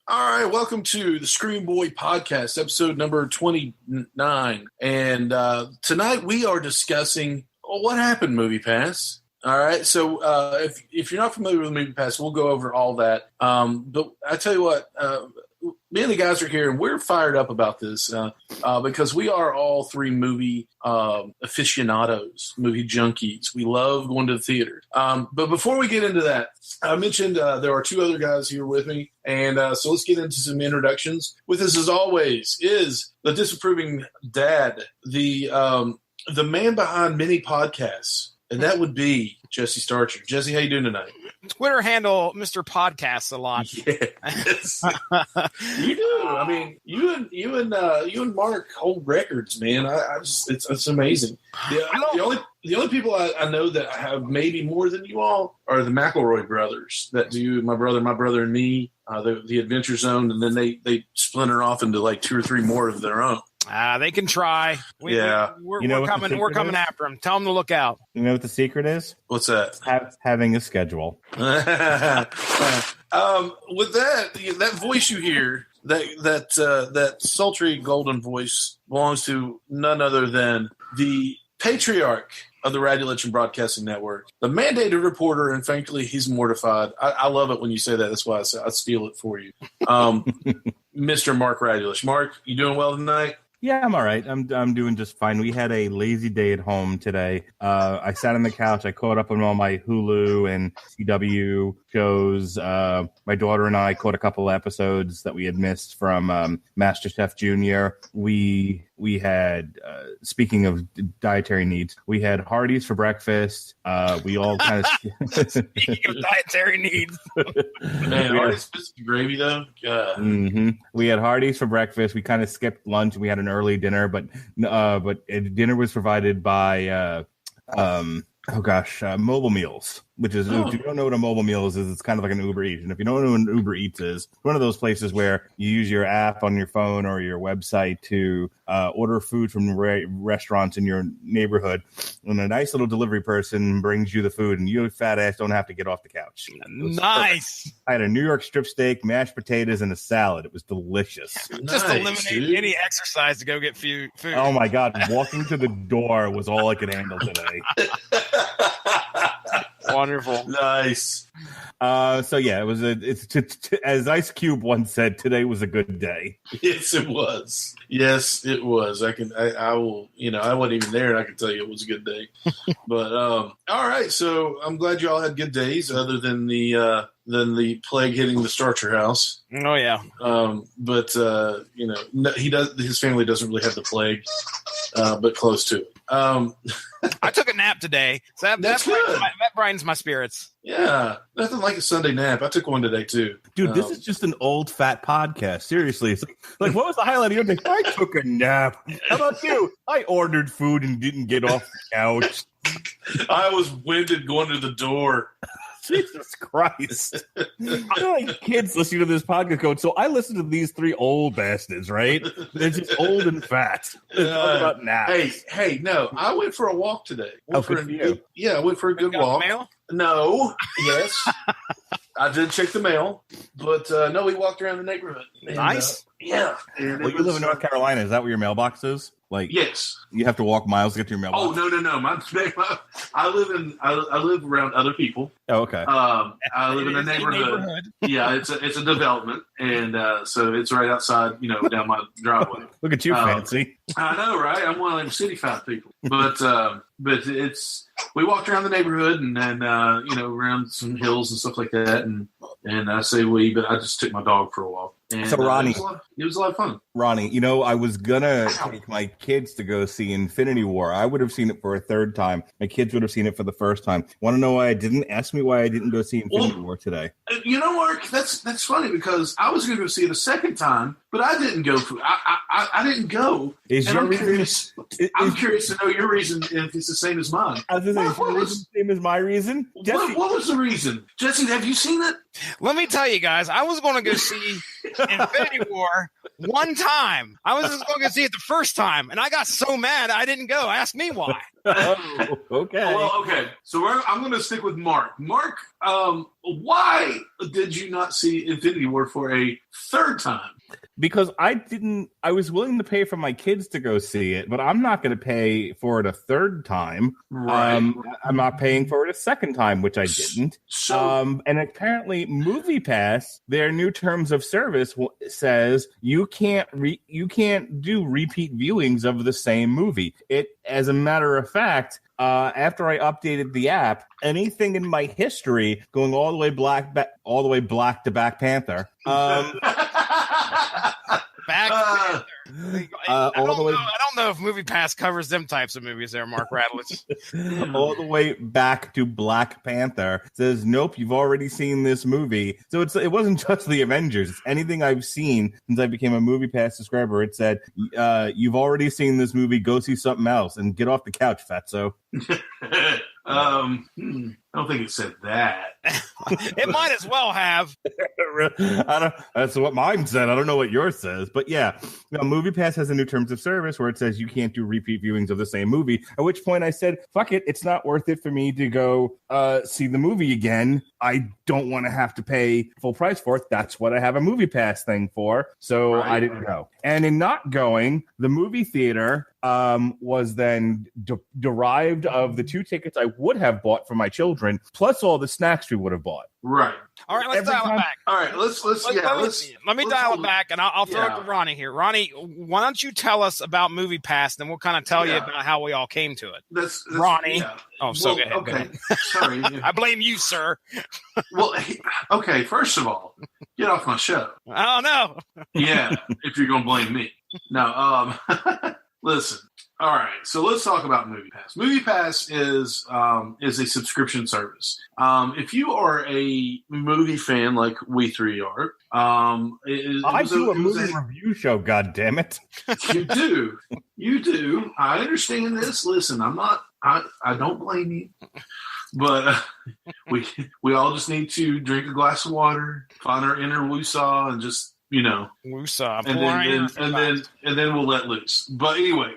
All right, welcome to the Screen Boy Podcast, episode number 29. And tonight we are discussing what happened, MoviePass. All right, so if you're not familiar with MoviePass, we'll go over all that. But I tell you what, me and the guys are here, and we're fired up about this because we are all three movie aficionados, movie junkies. We love going to the theater. But before we get into that, I mentioned there are two other guys here with me, and so let's get into some introductions. With us, as always, is the disapproving dad, the man behind many podcasts, and that would be Jesse Starcher. Jesse, how you doing tonight? Twitter handle Mr. Podcasts a lot. Yes. You do. I mean, you and Mark hold records, man. I just it's amazing. The only people I know that have maybe more than you all are the McElroy brothers that do my brother and me, the Adventure Zone, and then they splinter off into like two or three more of their own. They can try. We're coming after them. Tell them to look out. You know what the secret is? What's that? Having a schedule. With that voice you hear, that sultry golden voice belongs to none other than the patriarch of the Radulich and Broadcasting Network, the mandated reporter, and frankly, he's mortified. I love it when you say that. That's why I steal it for you. Mr. Mark Radulich. Mark, you doing well tonight? Yeah, I'm all right. I'm doing just fine. We had a lazy day at home today. I sat on the couch. I caught up on all my Hulu and CW shows. My daughter and I caught a couple episodes that we had missed from MasterChef Junior. We had, speaking of dietary needs, we had Hardee's for breakfast. We all kind of... Speaking of dietary needs. Man, Hardee's biscuit gravy, though? God. Mm-hmm. We had Hardee's for breakfast. We kind of skipped lunch and we had an early dinner, but dinner was provided by... Mobile Meals, which is, if you don't know what a mobile meal is, it's kind of like an Uber Eats. And if you don't know what an Uber Eats is, it's one of those places where you use your app on your phone or your website to order food from restaurants in your neighborhood. And a nice little delivery person brings you the food, and you fat ass don't have to get off the couch. Nice. I had a New York strip steak, mashed potatoes, and a salad. It was delicious. Just eliminate any exercise to go get food. Oh, my God. Walking to the door was all I could handle today. Wonderful. Nice. So yeah, it was as Ice Cube once said, today was a good day. Yes, it was. I will, I wasn't even there and I can tell you it was a good day. But all right, so I'm glad you all had good days other than the plague hitting the Starcher house. Oh yeah. But his family doesn't really have the plague, but close to it. I took a nap today, so that brightens my spirits. Yeah, nothing like a Sunday nap. I took one today too. Dude, this is just an old fat podcast. Seriously, it's like what was the highlight of your day? I took a nap. How about you? I ordered food and didn't get off the couch. I was winded going to the door. Jesus Christ. Like kids listening to this podcast going, so I listen to these three old bastards, right? They're just old and fat. They're talking about naps. Hey, no. I went for a walk today. Good for you. Yeah, I went for a good walk. Mail? No. Yes. I did check the mail, but no, we walked around the neighborhood. And, nice. Yeah. Well, you live in North Carolina. Is that where your mailbox is? Like, yes. You have to walk miles to get to your mailbox. Oh, no. I live around other people. Oh, okay. I live in a neighborhood. Yeah, it's a development, and so it's right outside, down my driveway. Look at you, fancy. I know, right? I'm one of them city fat people. But we walked around the neighborhood and then around some hills and stuff like that, and I say we, but I just took my dog for a walk. And, so Ronnie, it was a lot of fun. Ronnie, I was gonna take my kids to go see Infinity War. I would have seen it for a third time. My kids would have seen it for the first time. Want to know why I didn't? Ask me why I didn't go see Infinity War today. Mark, that's funny because I was going to go see it a second time, but I didn't go. I didn't go. I'm curious to know your reason if it's the same as mine. I was going to say, the same as my reason. What was the reason? Jesse, have you seen it? Let me tell you guys, I was going to go see Infinity War one time. I was just going to see it the first time, and I got so mad I didn't go. Ask me why. Oh, okay. Well, okay. So I'm going to stick with Mark. Mark, why did you not see Infinity War for a third time? Because I was willing to pay for my kids to go see it, but I'm not going to pay for it a third time. Right. I'm not paying for it a second time, which I didn't. So, And apparently MoviePass, their new terms of service says you can't do repeat viewings of the same movie. As a matter of fact, after I updated the app, anything in my history going all the way black to Black Panther. I don't know if MoviePass covers them types of movies there, Mark Radulich. All the way back to Black Panther says, nope, you've already seen this movie. So it wasn't just the Avengers. It's anything I've seen since I became a MoviePass subscriber. It said, you've already seen this movie. Go see something else and get off the couch, fatso. I don't think it said that. It might as well have. That's what mine said. I don't know what yours says, but yeah, MoviePass has a new terms of service where it says you can't do repeat viewings of the same movie. At which point I said, "Fuck it, it's not worth it for me to go see the movie again. I don't want to have to pay full price for it. That's what I have a MoviePass thing for." So right. I didn't go. And in not going, the movie theater was then derived of the 2 tickets I would have bought for my children, plus all the snacks we would have bought. Right. All right, let's dial it back. All right, let me dial it back, and I'll throw it to Ronnie here. Ronnie, why don't you tell us about MoviePass, and we'll kind of tell you about how we all came to it. That's Ronnie. Yeah. Oh, so well, go ahead. Okay, sorry. I blame you, sir. Well, okay, first of all, get off my show. Oh, no. Yeah, if you're going to blame me. No, listen. All right, so let's talk about MoviePass. MoviePass is a subscription service. If you are a movie fan like we three are, I do a movie review show. God damn it! You do. I understand this. Listen, I don't blame you, but we all just need to drink a glass of water, find our inner woosah, and just. Woosah, and then we'll let loose. But anyway,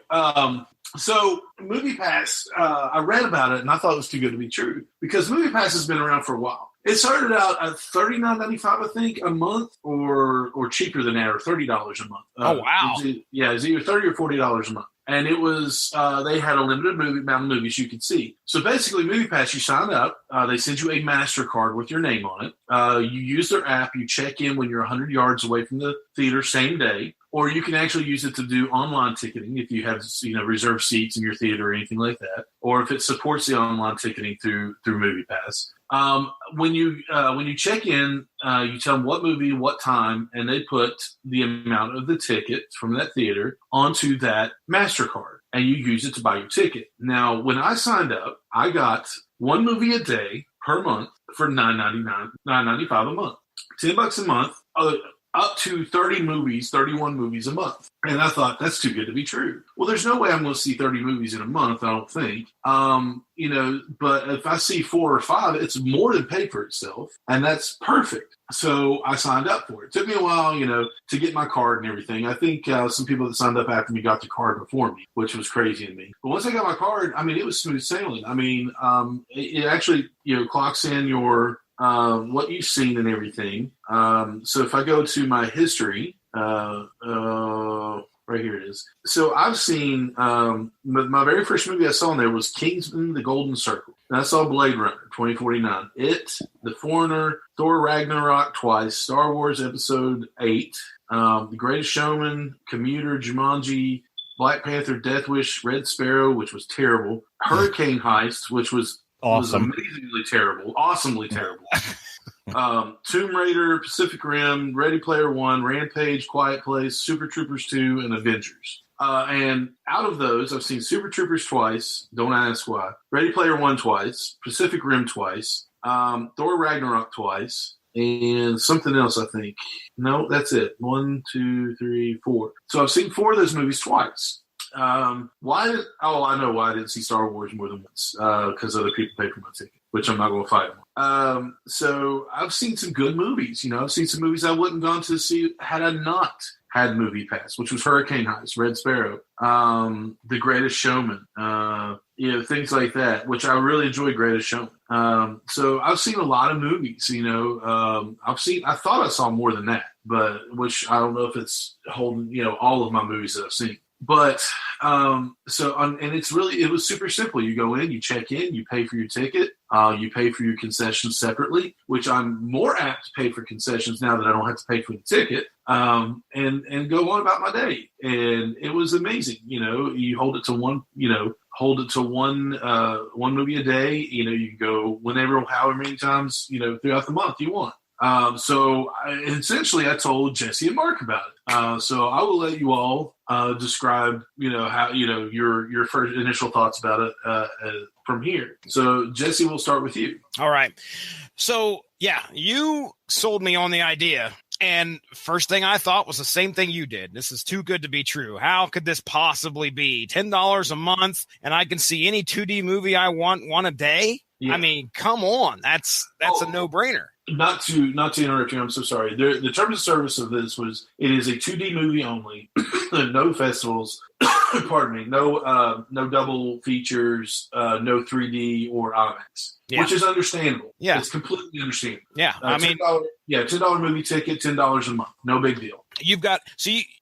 so MoviePass, I read about it and I thought it was too good to be true because MoviePass has been around for a while. It started out at $39.95, I think, a month, or cheaper than that, or $30 a month. Oh wow! It was either $30 or $40 a month. And it was, they had a limited amount of movies you could see. So basically, MoviePass, you sign up, they send you a MasterCard with your name on it. You use their app, you check in when you're 100 yards away from the theater same day, or you can actually use it to do online ticketing if you have, reserved seats in your theater or anything like that, or if it supports the online ticketing through MoviePass. When you check in, you tell them what movie, what time, and they put the amount of the ticket from that theater onto that MasterCard, and you use it to buy your ticket. Now, when I signed up, I got one movie a day per month for $9.95 a month, $10 a month, up to 31 movies a month. And I thought, that's too good to be true. Well, there's no way I'm going to see 30 movies in a month, I don't think. But if I see 4 or 5, it's more than paid for itself. And that's perfect. So I signed up for it. It took me a while, to get my card and everything. I think some people that signed up after me got the card before me, which was crazy to me. But once I got my card, it was smooth sailing. It actually, clocks in your what you've seen and everything. So if I go to my history, right here it is. So I've seen, my very first movie I saw in there was Kingsman: The Golden Circle. And I saw Blade Runner 2049, It, The Foreigner, Thor Ragnarok twice, Star Wars Episode 8, The Greatest Showman, Commuter, Jumanji, Black Panther, Death Wish, Red Sparrow, which was terrible, Hurricane Heist, which was awesome. Was amazingly terrible, awesomely terrible. Tomb Raider, Pacific Rim, Ready Player One, Rampage, Quiet Place, Super Troopers 2, and Avengers. And out of those, I've seen Super Troopers twice, don't ask why, Ready Player One twice, Pacific Rim twice, Thor Ragnarok twice, and something else, I think. No, that's it. 1, 2, 3, 4. So I've seen 4 of those movies twice. I know why I didn't see Star Wars more than once, because other people paid for my ticket, which I'm not going to fight on. So I've seen some good movies. I've seen some movies I wouldn't have gone to see had I not had MoviePass, which was Hurricane Heist, Red Sparrow, The Greatest Showman, things like that, which I really enjoy. Greatest Showman. So I've seen a lot of movies. I thought I saw more than that, but which I don't know if it's holding all of my movies that I've seen. But and it was super simple. You go in, you check in, you pay for your ticket, you pay for your concessions separately, which I'm more apt to pay for concessions now that I don't have to pay for the ticket, and go on about my day. And it was amazing. You hold it to one movie a day. You can go whenever, however many times, throughout the month you want. So essentially I told Jesse and Mark about it. So I will let you all describe, how, your first initial thoughts about it from here. So Jesse, we'll start with you. All right. So yeah, you sold me on the idea. And first thing I thought was the same thing you did. This is too good to be true. How could this possibly be? $10 a month, and I can see any 2D movie I want, one a day? Yeah. I mean, come on. That's a no-brainer. Not to interrupt you, I'm so sorry. The terms of service of this was it is a 2D movie only, no festivals, pardon me, no double features, no 3D or IMAX, which is understandable. Yeah, it's completely understandable. Yeah, $10 movie ticket, $10 a month, no big deal.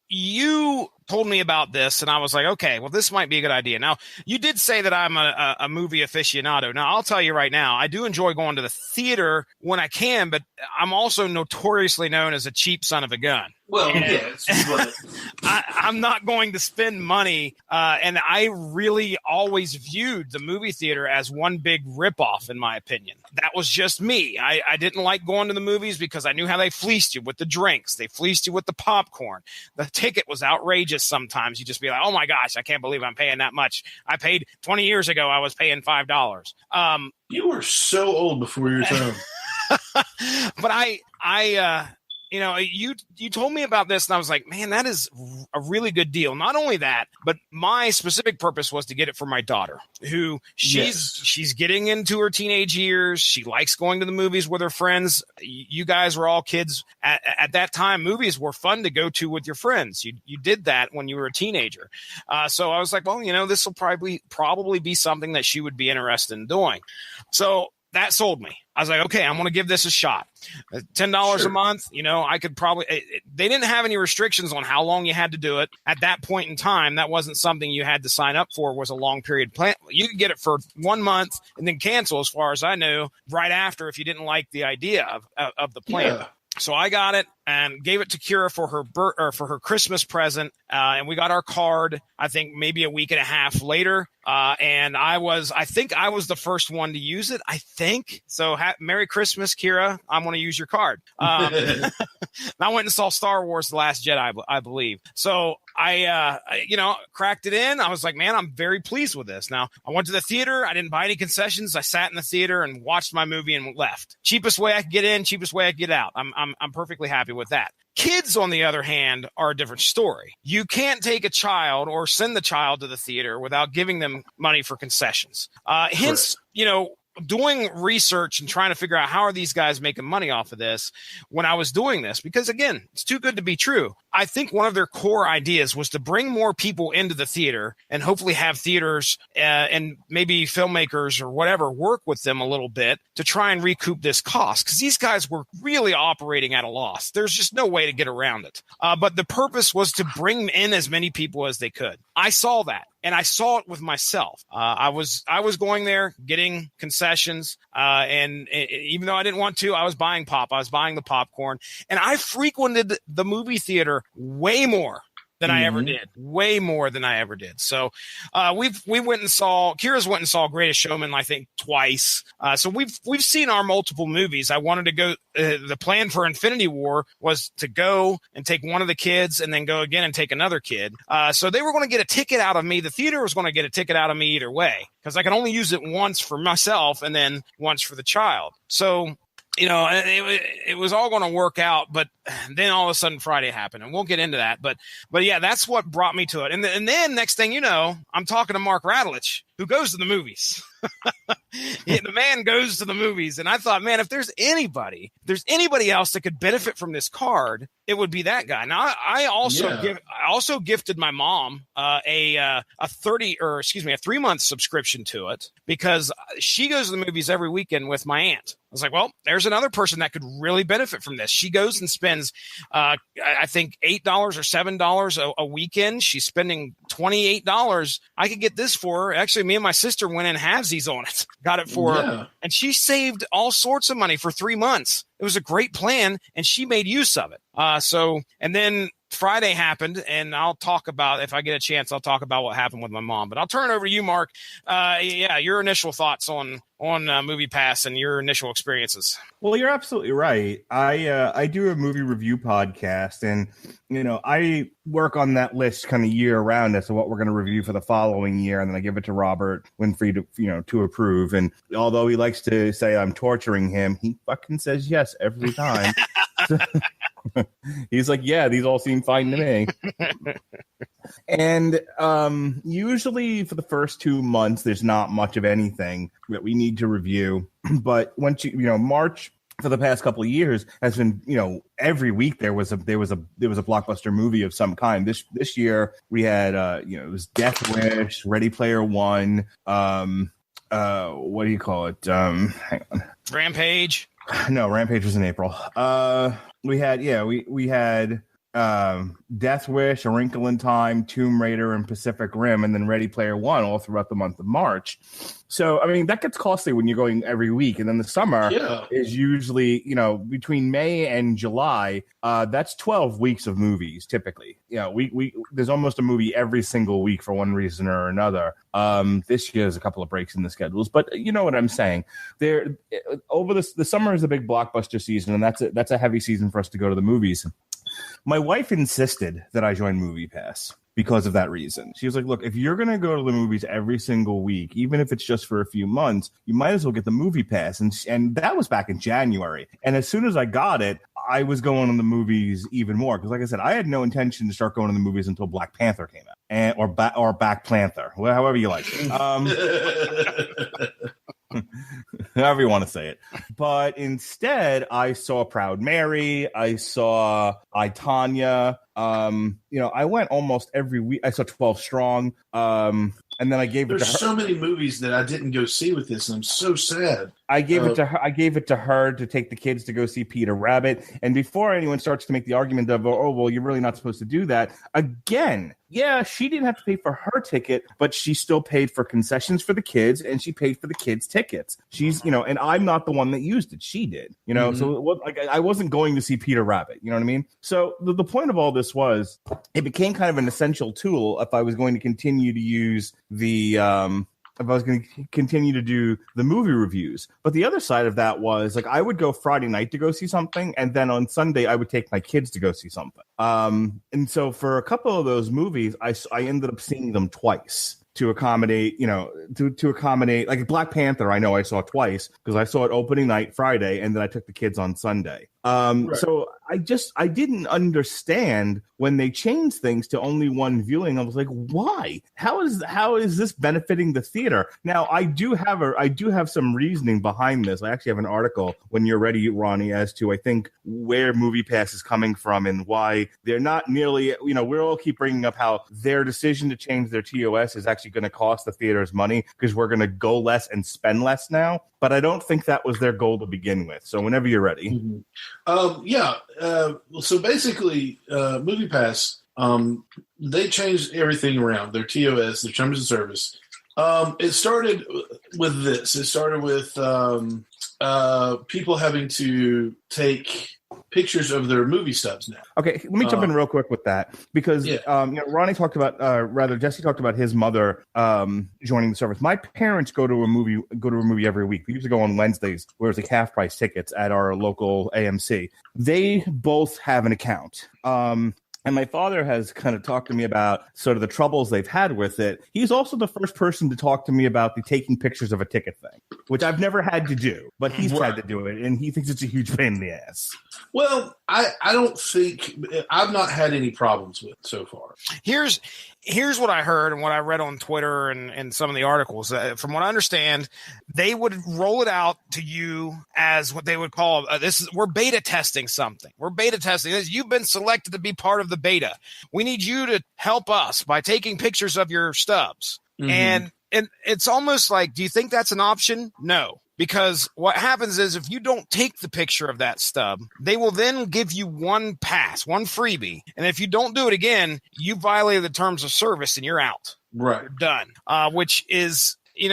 You told me about this, and I was like, okay, well, this might be a good idea. Now, you did say that I'm a movie aficionado. Now, I'll tell you right now, I do enjoy going to the theater when I can, but I'm also notoriously known as a cheap son of a gun. Well, yes. I'm not going to spend money, and I really always viewed the movie theater as one big ripoff, in my opinion. That was just me. I didn't like going to the movies because I knew how they fleeced you with the drinks. They fleeced you with the popcorn. The ticket was outrageous sometimes. You just be like, oh, my gosh, I can't believe I'm paying that much. I paid 20 years ago, I was paying $5. You were so old before your time. But you told me about this, and I was like, man, that is a really good deal. Not only that, but my specific purpose was to get it for my daughter, who she's getting into her teenage years. She likes going to the movies with her friends. You guys were all kids at that time. Movies were fun to go to with your friends. You did that when you were a teenager. So I was like, well, this will probably be something that she would be interested in doing. So that sold me. I was like, okay, I'm going to give this a shot. $10 a month, I could probably they didn't have any restrictions on how long you had to do it. At that point in time, that wasn't something you had to sign up for, was a long period plan. You could get it for 1 month and then cancel, as far as I knew, right after if you didn't like the idea of the plan. Yeah. So I got it and gave it to Kira for her Christmas present, and we got our card, I think maybe a week and a half later. And I think I was the first one to use it. I think so. Merry Christmas, Kira. I'm going to use your card. I went and saw Star Wars: The Last Jedi, I believe. So I cracked it in. I was like, man, I'm very pleased with this. Now, I went to the theater. I didn't buy any concessions. I sat in the theater and watched my movie and left. Cheapest way I could get in, cheapest way I could get out. I'm perfectly happy with that. Kids, on the other hand, are a different story. You can't take a child or send the child to the theater without giving them money for concessions. Hence, doing research and trying to figure out how are these guys making money off of this when I was doing this, because again, it's too good to be true. I think one of their core ideas was to bring more people into the theater and hopefully have theaters and maybe filmmakers or whatever work with them a little bit to try and recoup this cost, because these guys were really operating at a loss. There's just no way to get around it. But the purpose was to bring in as many people as they could. I saw that. And I saw it with myself. I was going there, getting concessions, and even though I didn't want to, I was buying pop. I was buying the popcorn, and I frequented the movie theater way more than I ever did. Way more than I ever did. So Kira's went and saw Greatest Showman, I think, twice. So we've seen our multiple movies. I wanted to go. The plan for Infinity War was to go and take one of the kids and then go again and take another kid. So they were going to get a ticket out of me. The theater was going to get a ticket out of me either way, because I could only use it once for myself and then once for the child. So it was all going to work out, but then all of a sudden Friday happened, and we'll get into that. But yeah, that's what brought me to it. And then next thing you know, I'm talking to Mark Radulich, who goes to the movies. The man goes to the movies, and I thought, man, if there's anybody else that could benefit from this card, it would be that guy. Now, I also gifted my mom a 3-month subscription to it because she goes to the movies every weekend with my aunt. I was like, well, there's another person that could really benefit from this. She goes and spends, I think, $8 or $7 a weekend. She's spending $28. I could get this for her. Actually, me and my sister went in halvesies on it. Got it for her. And she saved all sorts of money for 3 months. It was a great plan, and she made use of it. And then Friday happened, and I'll talk about, if I get a chance, I'll talk about what happened with my mom. But I'll turn it over to you, Mark. Your initial thoughts on MoviePass and your initial experiences. Well, you're absolutely right. I do a movie review podcast, and I work on that list kind of year round as to what we're going to review for the following year, and then I give it to Robert Winfrey to approve. And although he likes to say I'm torturing him, he fucking says yes every time. He's like, yeah, these all seem fine to me. And usually for the first 2 months, there's not much of anything that we need to review. But once March for the past couple of years has been, every week there was a blockbuster movie of some kind. This year we had it was Death Wish, Ready Player One, what do you call it? Hang on. Rampage. No, Rampage was in April. We had Death Wish, A Wrinkle in Time, Tomb Raider, and Pacific Rim, and then Ready Player One all throughout the month of March. So, I mean, that gets costly when you're going every week. And then the summer is usually, between May and July, that's 12 weeks of movies, typically. There's almost a movie every single week for one reason or another. This year there's a couple of breaks in the schedules, but you know what I'm saying. The summer is a big blockbuster season, and that's a heavy season for us to go to the movies. My wife insisted that I join MoviePass because of that reason. She was like, look, if you're going to go to the movies every single week, even if it's just for a few months, you might as well get the MoviePass. And that was back in January. And as soon as I got it, I was going to the movies even more. Because like I said, I had no intention to start going to the movies until Black Panther came out. Or Back Panther, however you like it. However you want to say it. But instead, I saw Proud Mary. I saw I, Tonya. I went almost every week. I saw 12 Strong. And then I gave it to her. There's so many movies that I didn't go see with this, and I'm so sad. I gave it to her to take the kids to go see Peter Rabbit. And before anyone starts to make the argument of, oh, well, you're really not supposed to do that. Again, yeah, she didn't have to pay for her ticket, but she still paid for concessions for the kids, and she paid for the kids' tickets. She's, and I'm not the one that used it. She did, So I wasn't going to see Peter Rabbit. You know what I mean? So the point of all this was it became kind of an essential tool if I was going to continue to use if I was going to continue to do the movie reviews. But the other side of that was I would go Friday night to go see something, and then on Sunday I would take my kids to go see something. And so for a couple of those movies, I ended up seeing them twice to accommodate, to accommodate, like Black Panther. I know I saw twice because I saw it opening night Friday, and then I took the kids on Sunday. Right. So I didn't understand when they changed things to only one viewing. I was like, why? How is this benefiting the theater? Now I do have some reasoning behind this. I actually have an article when you're ready, Ronnie, as to I think where MoviePass is coming from and why they're not nearly, we all keep bringing up how their decision to change their TOS is actually going to cost the theaters money because we're going to go less and spend less now. But I don't think that was their goal to begin with. So whenever you're ready. Mm-hmm. So basically, MoviePass, they changed everything around their TOS, their terms of service. It started with this. It started with people having to take pictures of their movie stubs now. Okay, let me jump in real quick with that because Ronnie talked about, Jesse talked about his mother joining the service. My parents go to a movie every week. We used to go on Wednesdays, where it's half price tickets at our local AMC. They both have an account. And my father has kind of talked to me about sort of the troubles they've had with it. He's also the first person to talk to me about the taking pictures of a ticket thing, which I've never had to do, but he's tried to do it, and he thinks it's a huge pain in the ass. Well, I don't think I've not had any problems with it so far. Here's here's what I heard and what I read on Twitter and some of the articles. From what I understand, they would roll it out to you as what they would call we're beta testing something. We're beta testing this. You've been selected to be part of the beta. We need you to help us by taking pictures of your stubs. And it's almost like, do you think that's an option? No. Because what happens is if you don't take the picture of that stub, they will then give you one pass, one freebie. And if you don't do it again, you violated the terms of service and you're out. Right. You're done. Which is, I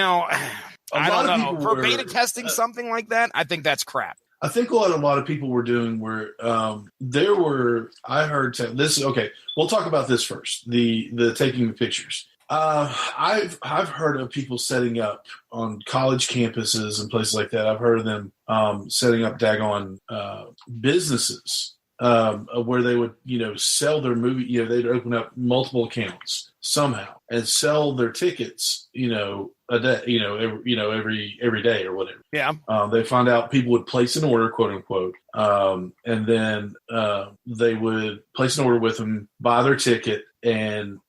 don't know. For beta testing something like that, I think that's crap. I think what a lot of people were doing were I heard this. Okay, we'll talk about this first. The taking the pictures. I've heard of people setting up on college campuses and places like that. I've heard of them setting up daggone businesses where they would sell their movie. They'd open up multiple accounts somehow and sell their tickets. A day. Every day or whatever. Yeah. They find out people would place an order, quote unquote, and then they would place an order with them, buy their ticket, and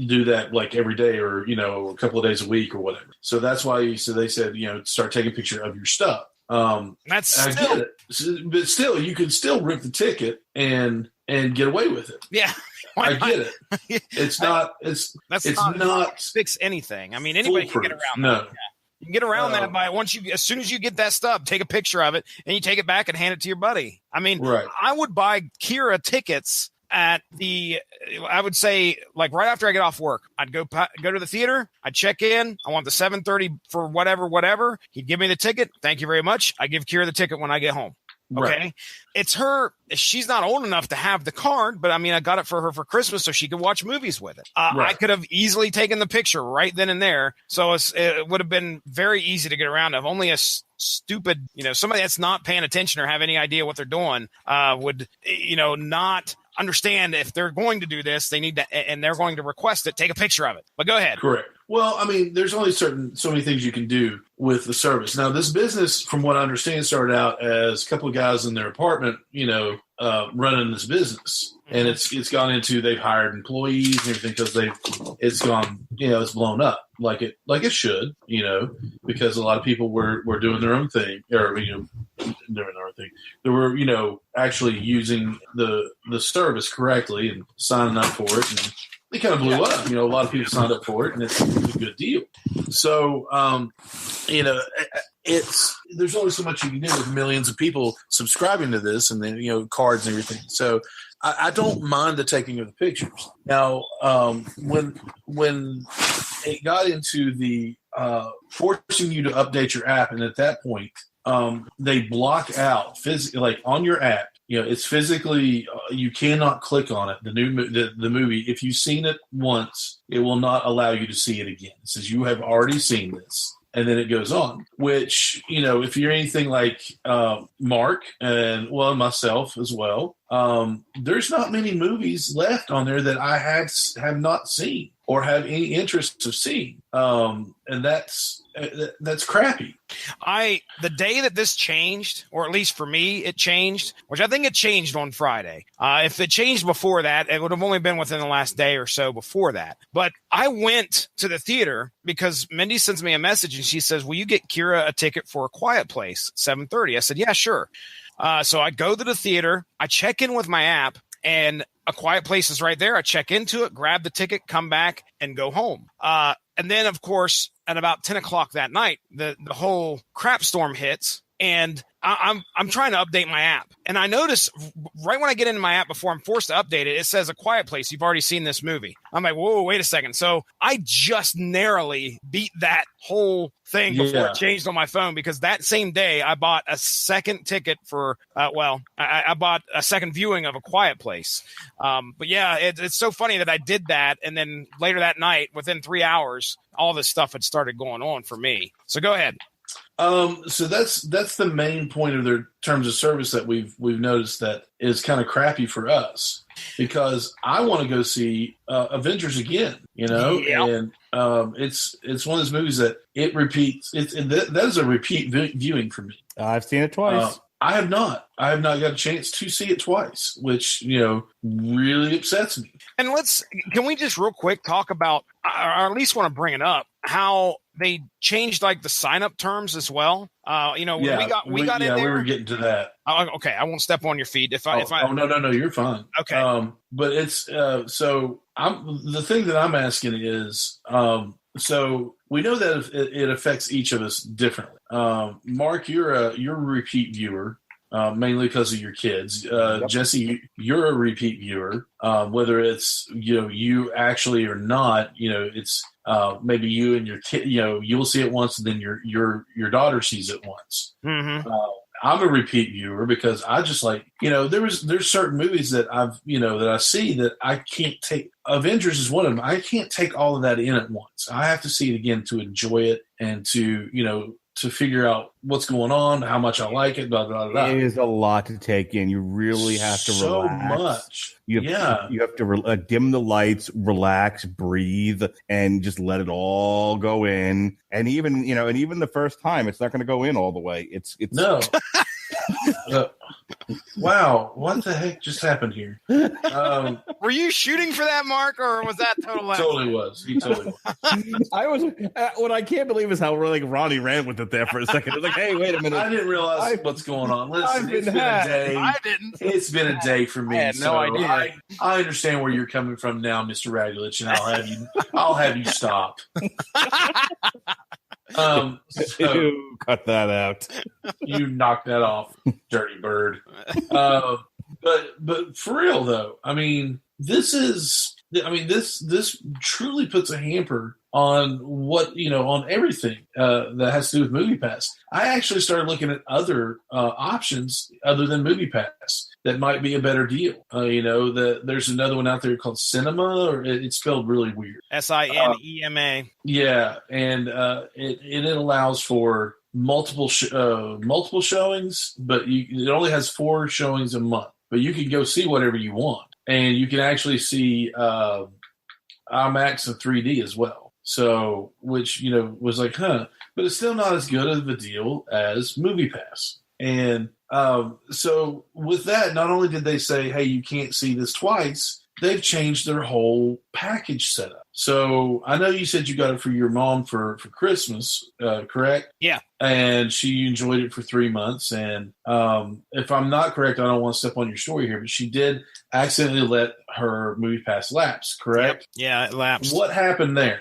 do that like every day or a couple of days a week or whatever. So that's why they said start taking a picture of your stuff. That's I get it, but still you can still rip the ticket and get away with it. Yeah. I get it. It's not fix anything. I mean, anybody can get around that. Yeah. You can get around that by as soon as you get that stub, take a picture of it and you take it back and hand it to your buddy. I mean, right. I would buy Kira tickets at I would say like right after I get off work, I'd go to the theater. I'd check in. I want the 7:30 for whatever. He'd give me the ticket. Thank you very much. I give Kira the ticket when I get home. Okay. Right. It's her. She's not old enough to have the card, but I mean, I got it for her for Christmas so she could watch movies with it. Right. I could have easily taken the picture right then and there. So it would have been very easy to get around. If only a stupid, somebody that's not paying attention or have any idea what they're doing, would, not understand if they're going to do this, they need to, and they're going to request it, take a picture of it. But go ahead. Correct. Well, I mean, there's only so many things you can do with the service. Now, this business, from what I understand, started out as a couple of guys in their apartment, running this business. And it's gone into, they've hired employees and everything because it's gone, it's blown up like it should, because a lot of people were doing their own thing or, doing their own thing. They were, actually using the service correctly and signing up for it. And they kind of blew up. A lot of people signed up for it and it's a good deal. So, there's only so much you can do with millions of people subscribing to this and then, cards and everything. So I don't mind the taking of the pictures. Now, when it got into the forcing you to update your app, and at that point, they block out like on your app. It's physically you cannot click on it. The movie, if you've seen it once, it will not allow you to see it again. It says you have already seen this. And then it goes on, which, if you're anything like Mark and myself as well, there's not many movies left on there that I have not seen or have any interest of seeing. And that's crappy. The day that this changed, or at least for me, it changed, which I think it changed on Friday. If it changed before that, it would have only been within the last day or so before that. But I went to the theater because Mindy sends me a message and she says, will you get Kira a ticket for A Quiet Place at 7:30? I said, yeah, sure. So I go to the theater, I check in with my app, and A Quiet Place is right there. I check into it, grab the ticket, come back, and go home. And then, of course, at about 10 o'clock that night, the whole crap storm hits, and I'm trying to update my app. And I notice right when I get into my app before I'm forced to update it, it says A Quiet Place. You've already seen this movie. I'm like, whoa, wait a second. So I just narrowly beat that whole thing before it changed on my phone, because that same day I bought a second ticket for, I bought a second viewing of A Quiet Place. But yeah, it's so funny that I did that. And then later that night, within 3 hours, all this stuff had started going on for me. So go ahead. So that's the main point of their terms of service that we've noticed that is kind of crappy for us, because I want to go see Avengers again, and it's one of those movies that it repeats. That is a repeat viewing for me. I've seen it twice. I have not. I have not got a chance to see it twice, which, really upsets me. And can we just real quick talk about, or at least want to bring it up, how they changed like the sign up terms as well. When we got in there. We were getting to that. Okay, I won't step on your feet No, you're fine. Okay. But it's the thing that I'm asking is, so we know that it affects each of us differently. Mark, you're a repeat viewer, mainly because of your kids. Yep. Jesse, you're a repeat viewer, whether it's you actually or not. It's maybe you and your kid. You'll see it once, and then your daughter sees it once. Mm-hmm. I'm a repeat viewer because I just there's certain movies that that I see that I can't take. Avengers is one of them. I can't take all of that in at once. I have to see it again to enjoy it and to figure out what's going on, how much I like it, blah, blah, blah. It is a lot to take in. You really have to relax. So much. You have to dim the lights, relax, breathe, and just let it all go in. And even the first time, it's not going to go in all the way. It's no. Wow, what the heck just happened here? Were you shooting for that, Mark, or was that total? Totally was. He totally was. I was. What I can't believe is how Ronnie ran with it there for a second. It was like, hey, wait a minute. I didn't realize what's going on. Listen, it's been a day. I didn't. It's been a day for me. I had no idea. I understand where you're coming from now, Mr. Radulich, and I'll have you stop. You cut that out. You knocked that off, dirty bird. But for real though, this truly puts a hamper on on everything that has to do with MoviePass. I actually started looking at other options other than MoviePass that might be a better deal. There's another one out there called Cinema, or it's spelled really weird. SINEMA. Yeah, and it allows for multiple showings, but it only has 4 showings a month. But you can go see whatever you want, and you can actually see IMAX and 3D as well. So, which was like, but it's still not as good of a deal as MoviePass. And so with that, not only did they say, hey, you can't see this twice, they've changed their whole package setup. So I know you said you got it for your mom for Christmas, correct? Yeah. And she enjoyed it for 3 months. And if I'm not correct, I don't want to step on your story here, but she did accidentally let her MoviePass lapse, correct? Yep. Yeah, it lapsed. What happened there?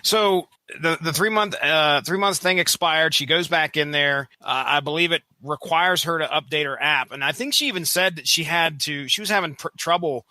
So the 3 months thing expired. She goes back in there. I believe it requires her to update her app, and I think she even said that she was having trouble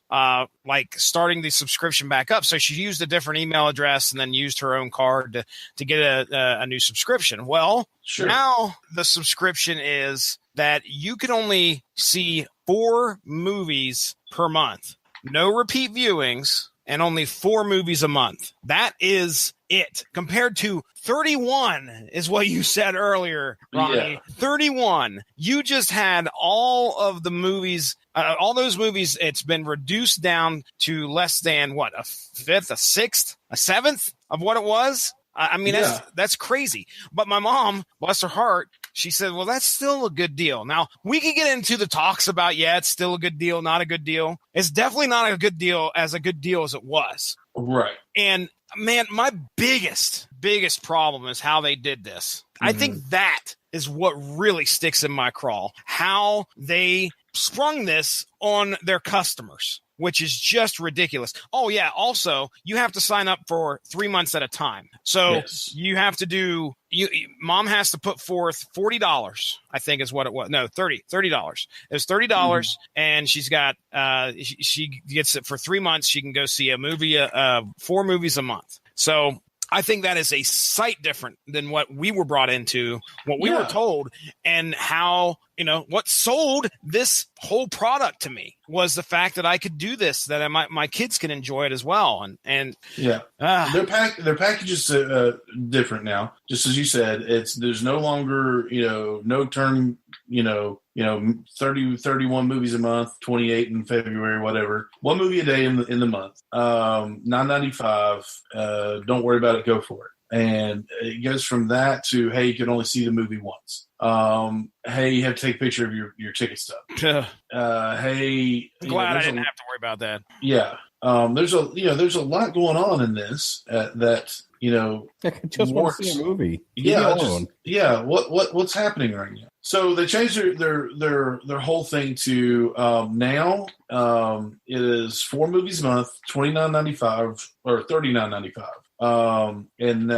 starting the subscription back up. So she used a different email address and then used her own card to get a new subscription. Well, sure. Now the subscription is that you can only see 4 movies per month, no repeat viewings, and only 4 movies a month. That is it. Compared to 31 is what you said earlier, Ronnie. Yeah. 31. You just had all of the movies, all those movies. It's been reduced down to less than what, a fifth, a sixth, a seventh of what it was. That's crazy. But my mom, bless her heart, she said, well, that's still a good deal. Now, we can get into the talks about, it's still a good deal, not a good deal. It's definitely not a good deal as it was. Right. And, man, my biggest problem is how they did this. Mm-hmm. I think that is what really sticks in my craw, how they sprung this on their customers, which is just ridiculous. Oh, yeah. Also, you have to sign up for 3 months at a time. So yes. You have to do mom has to put forth $40, I think is what it was. No, $30. It was $30, and she's got she gets it for 3 months. She can go see a movie, 4 movies a month. So I think that is a sight different than what we were brought into, what we were told, and how, what sold this whole product to me was the fact that I could do this, that my kids can enjoy it as well. And their package is different now. Just as you said, there's no longer, no term, 31 movies a month, 28 in February, whatever. 1 movie a day in the month. $9.95. Don't worry about it. Go for it. And it goes from that to, hey, you can only see the movie once. Hey, you have to take a picture of your ticket stub. Hey, I'm glad I didn't have to worry about that. Yeah. There's a lot going on in this that I just want to see a movie. What's happening right now? So they changed their whole thing to now it is 4 movies a month, $29.95 or $39.95, and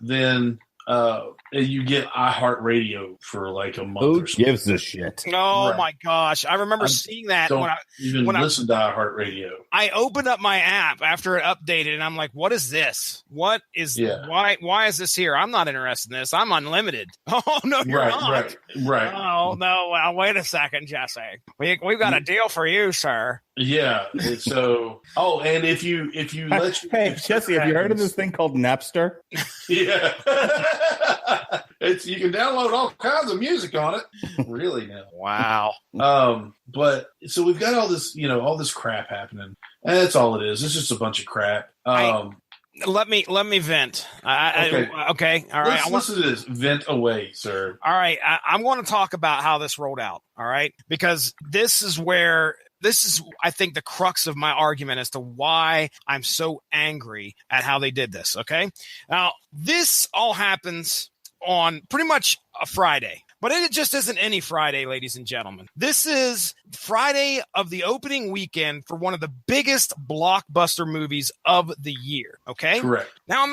then you get iHeartRadio for like a month. Who or something. gives a shit? Oh my gosh! I remember seeing that when I listen to iHeartRadio. I opened up my app after it updated, and I'm like, "What is this? What is why is this here? I'm not interested in this. I'm unlimited." Oh no, you're not. Right. Oh no! Well, wait a second, Jesse. We've got a deal for you, sir. Yeah. So, and if you Hey, Jesse, have you heard of this thing called Napster? Yeah. You can download all kinds of music on it. Really now. Wow. But so we've got all this crap happening. And that's all it is. It's just a bunch of crap. Let me vent. Okay. All right. Listen to this. Vent away, sir. All right. I'm going to talk about how this rolled out. All right. Because this is, I think, the crux of my argument as to why I'm so angry at how they did this. Okay. Now, this all happens on pretty much a Friday. But it just isn't any Friday, ladies and gentlemen. This is Friday of the opening weekend for one of the biggest blockbuster movies of the year. Okay? Correct. Now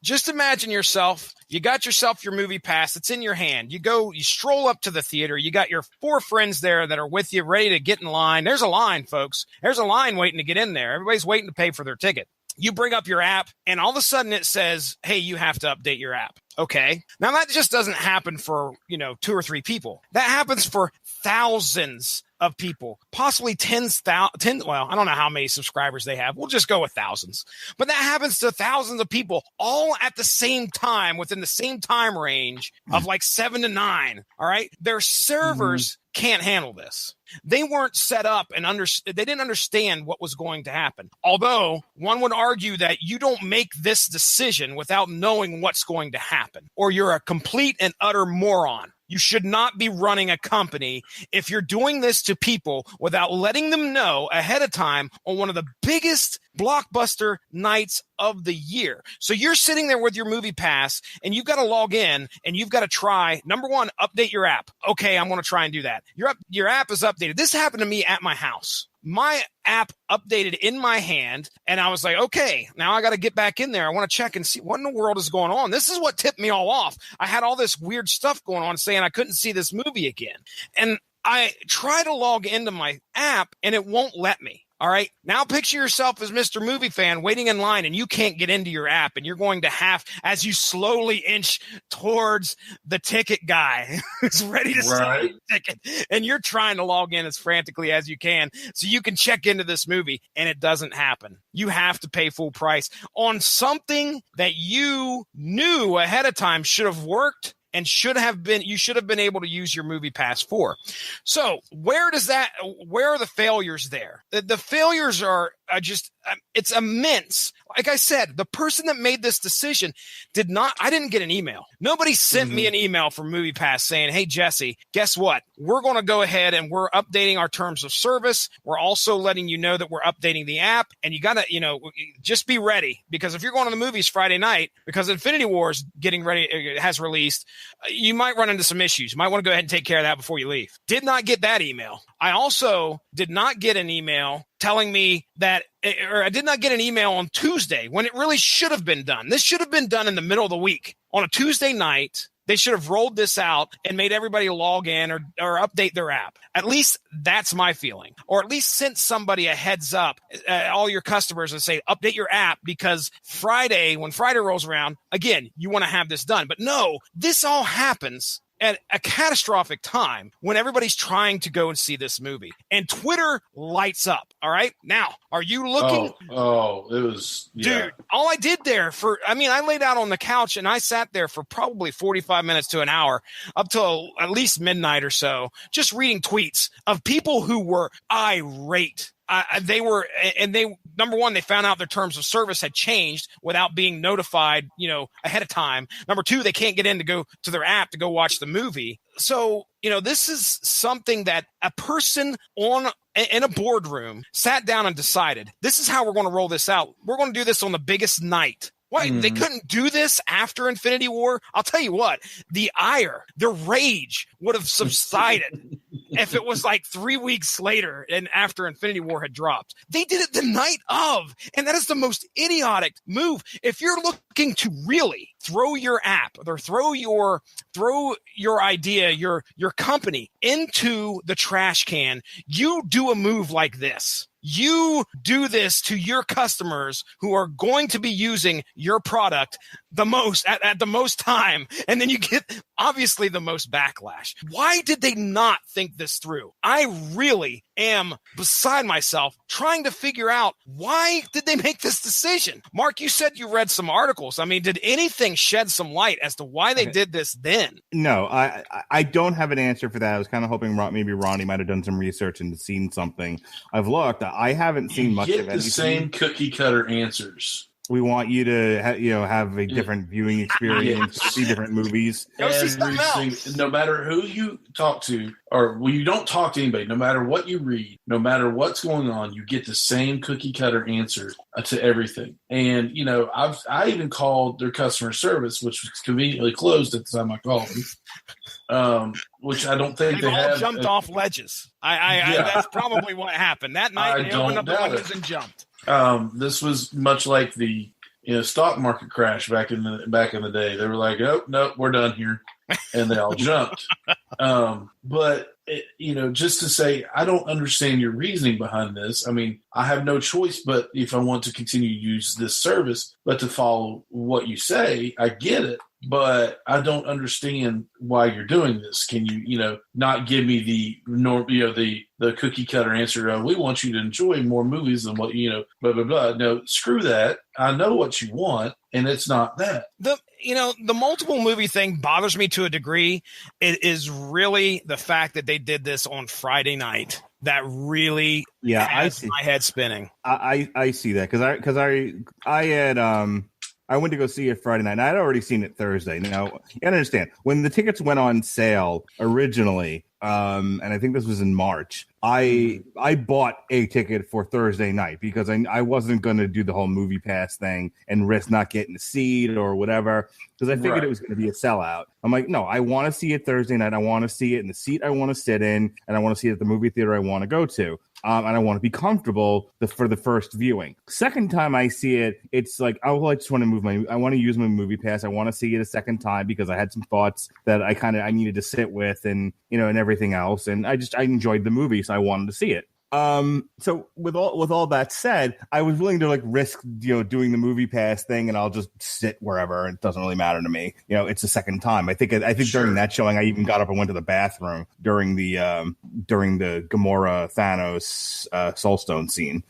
just imagine yourself. You got yourself your MoviePass. It's in your hand. You stroll up to the theater. You got your 4 friends there that are with you, ready to get in line. There's a line, folks. There's a line waiting to get in there. Everybody's waiting to pay for their ticket. You bring up your app, and all of a sudden it says, hey, you have to update your app. Okay. Now, that just doesn't happen for, 2 or 3 people. That happens for thousands of people, possibly 10. Well, I don't know how many subscribers they have. We'll just go with thousands. But that happens to thousands of people all at the same time, within the same time range of like 7 to 9. All right. Their servers can't handle this. They weren't set up and they didn't understand what was going to happen. Although one would argue that you don't make this decision without knowing what's going to happen, or you're a complete and utter moron. You should not be running a company if you're doing this to people without letting them know ahead of time on one of the biggest blockbuster nights of the year. So you're sitting there with your MoviePass and you've got to log in and you've got to try, number one, update your app. Okay, I'm going to try and do that. Your app is updated. This happened to me at my house. My app updated in my hand, and I was like, okay, now I got to get back in there. I want to check and see what in the world is going on. This is what tipped me all off. I had all this weird stuff going on saying I couldn't see this movie again. And I try to log into my app, and it won't let me. All right. Now picture yourself as Mr. Movie Fan waiting in line, and you can't get into your app, and you're going to have, as you slowly inch towards the ticket guy who's ready to sell the ticket, and you're trying to log in as frantically as you can so you can check into this movie, and it doesn't happen. You have to pay full price on something that you knew ahead of time should have worked. And you should have been able to use your MoviePass for. So where are the failures there? The failures are it's immense. Like I said, the person that made this decision I didn't get an email. Nobody sent me an email from MoviePass saying, hey, Jesse, guess what? We're going to go ahead and we're updating our terms of service. We're also letting you know that we're updating the app, and you got to, just be ready, because if you're going to the movies Friday night, because Infinity War is getting ready, has released, you might run into some issues. You might want to go ahead and take care of that before you leave. Did not get that email. I also did not get an email telling me that, or I did not get an email on Tuesday when it really should have been done. This should have been done in the middle of the week. On a Tuesday night, they should have rolled this out and made everybody log in or update their app. At least that's my feeling. Or at least sent somebody a heads up, all your customers, and say, update your app, because when Friday rolls around, again, you want to have this done. But no, this all happens at a catastrophic time when everybody's trying to go and see this movie, and Twitter lights up. All right. Now, are you looking? It was, dude, all I did there I laid out on the couch and I sat there for probably 45 minutes to an hour, up till at least midnight or so, just reading tweets of people who were irate. They number one, they found out their terms of service had changed without being notified, ahead of time. Number two, they can't get in to go to their app to go watch the movie. So, this is something that a person in a boardroom sat down and decided, this is how we're going to roll this out. We're going to do this on the biggest night. Why? They couldn't do this after Infinity War? I'll tell you what, the ire, the rage would have subsided if it was like 3 weeks later and after Infinity War had dropped. They did it the night of, and that is the most idiotic move. If you're looking to really throw your app or throw your idea, your company into the trash can, you do a move like this. You do this to your customers who are going to be using your product the most at the most time, and then you get obviously the most backlash. Why did they not think this through? I really am beside myself trying to figure out, why did they make this decision? Mark, you said you read some articles. I mean, did anything shed some light as to why they did this then? No, I don't have an answer for that. I was kind of hoping maybe Ronnie might have done some research and seen something. I've looked. I haven't seen much of anything. Get the same cookie cutter answers. We want you to have a different viewing experience, see different movies. No matter who you talk to, or when you don't talk to anybody, no matter what you read, no matter what's going on, you get the same cookie cutter answer to everything. And I even called their customer service, which was conveniently closed at the time I called them. Which I don't think they have. Jumped off ledges. That's probably what happened that night. They opened up the ledges and jumped. This was much like the stock market crash back in the day. They were like, "Oh no, we're done here," and they all jumped. But just to say, I don't understand your reasoning behind this. I mean, I have no choice but, if I want to continue to use this service, but to follow what you say. I get it, but I don't understand why you're doing this. Can you, not give me the cookie cutter answer? We want you to enjoy more movies than what blah blah blah. No, screw that. I know what you want, and it's not that. The multiple movie thing bothers me to a degree. It is really the fact that they did this on Friday night that really has my head spinning. I see that because I went to go see it Friday night, and I'd already seen it Thursday. Now, you gotta understand, when the tickets went on sale originally, and I think this was in March, I bought a ticket for Thursday night because I wasn't going to do the whole MoviePass thing and risk not getting a seat or whatever, because I figured it was going to be a sellout. I'm like, no, I want to see it Thursday night. I want to see it in the seat I want to sit in, and I want to see it at the movie theater I want to go to. And I want to be comfortable for the first viewing. Second time I see it, it's like, I just want to I want to use my MoviePass. I want to see it a second time because I had some thoughts that I needed to sit with and everything else. And I enjoyed the movie, so I wanted to see it. So with all that said, I was willing to risk doing the MoviePass thing, and I'll just sit wherever. It doesn't really matter to me. It's the second time. I think sure. During that showing, I even got up and went to the bathroom during the Gamora Thanos Soulstone scene.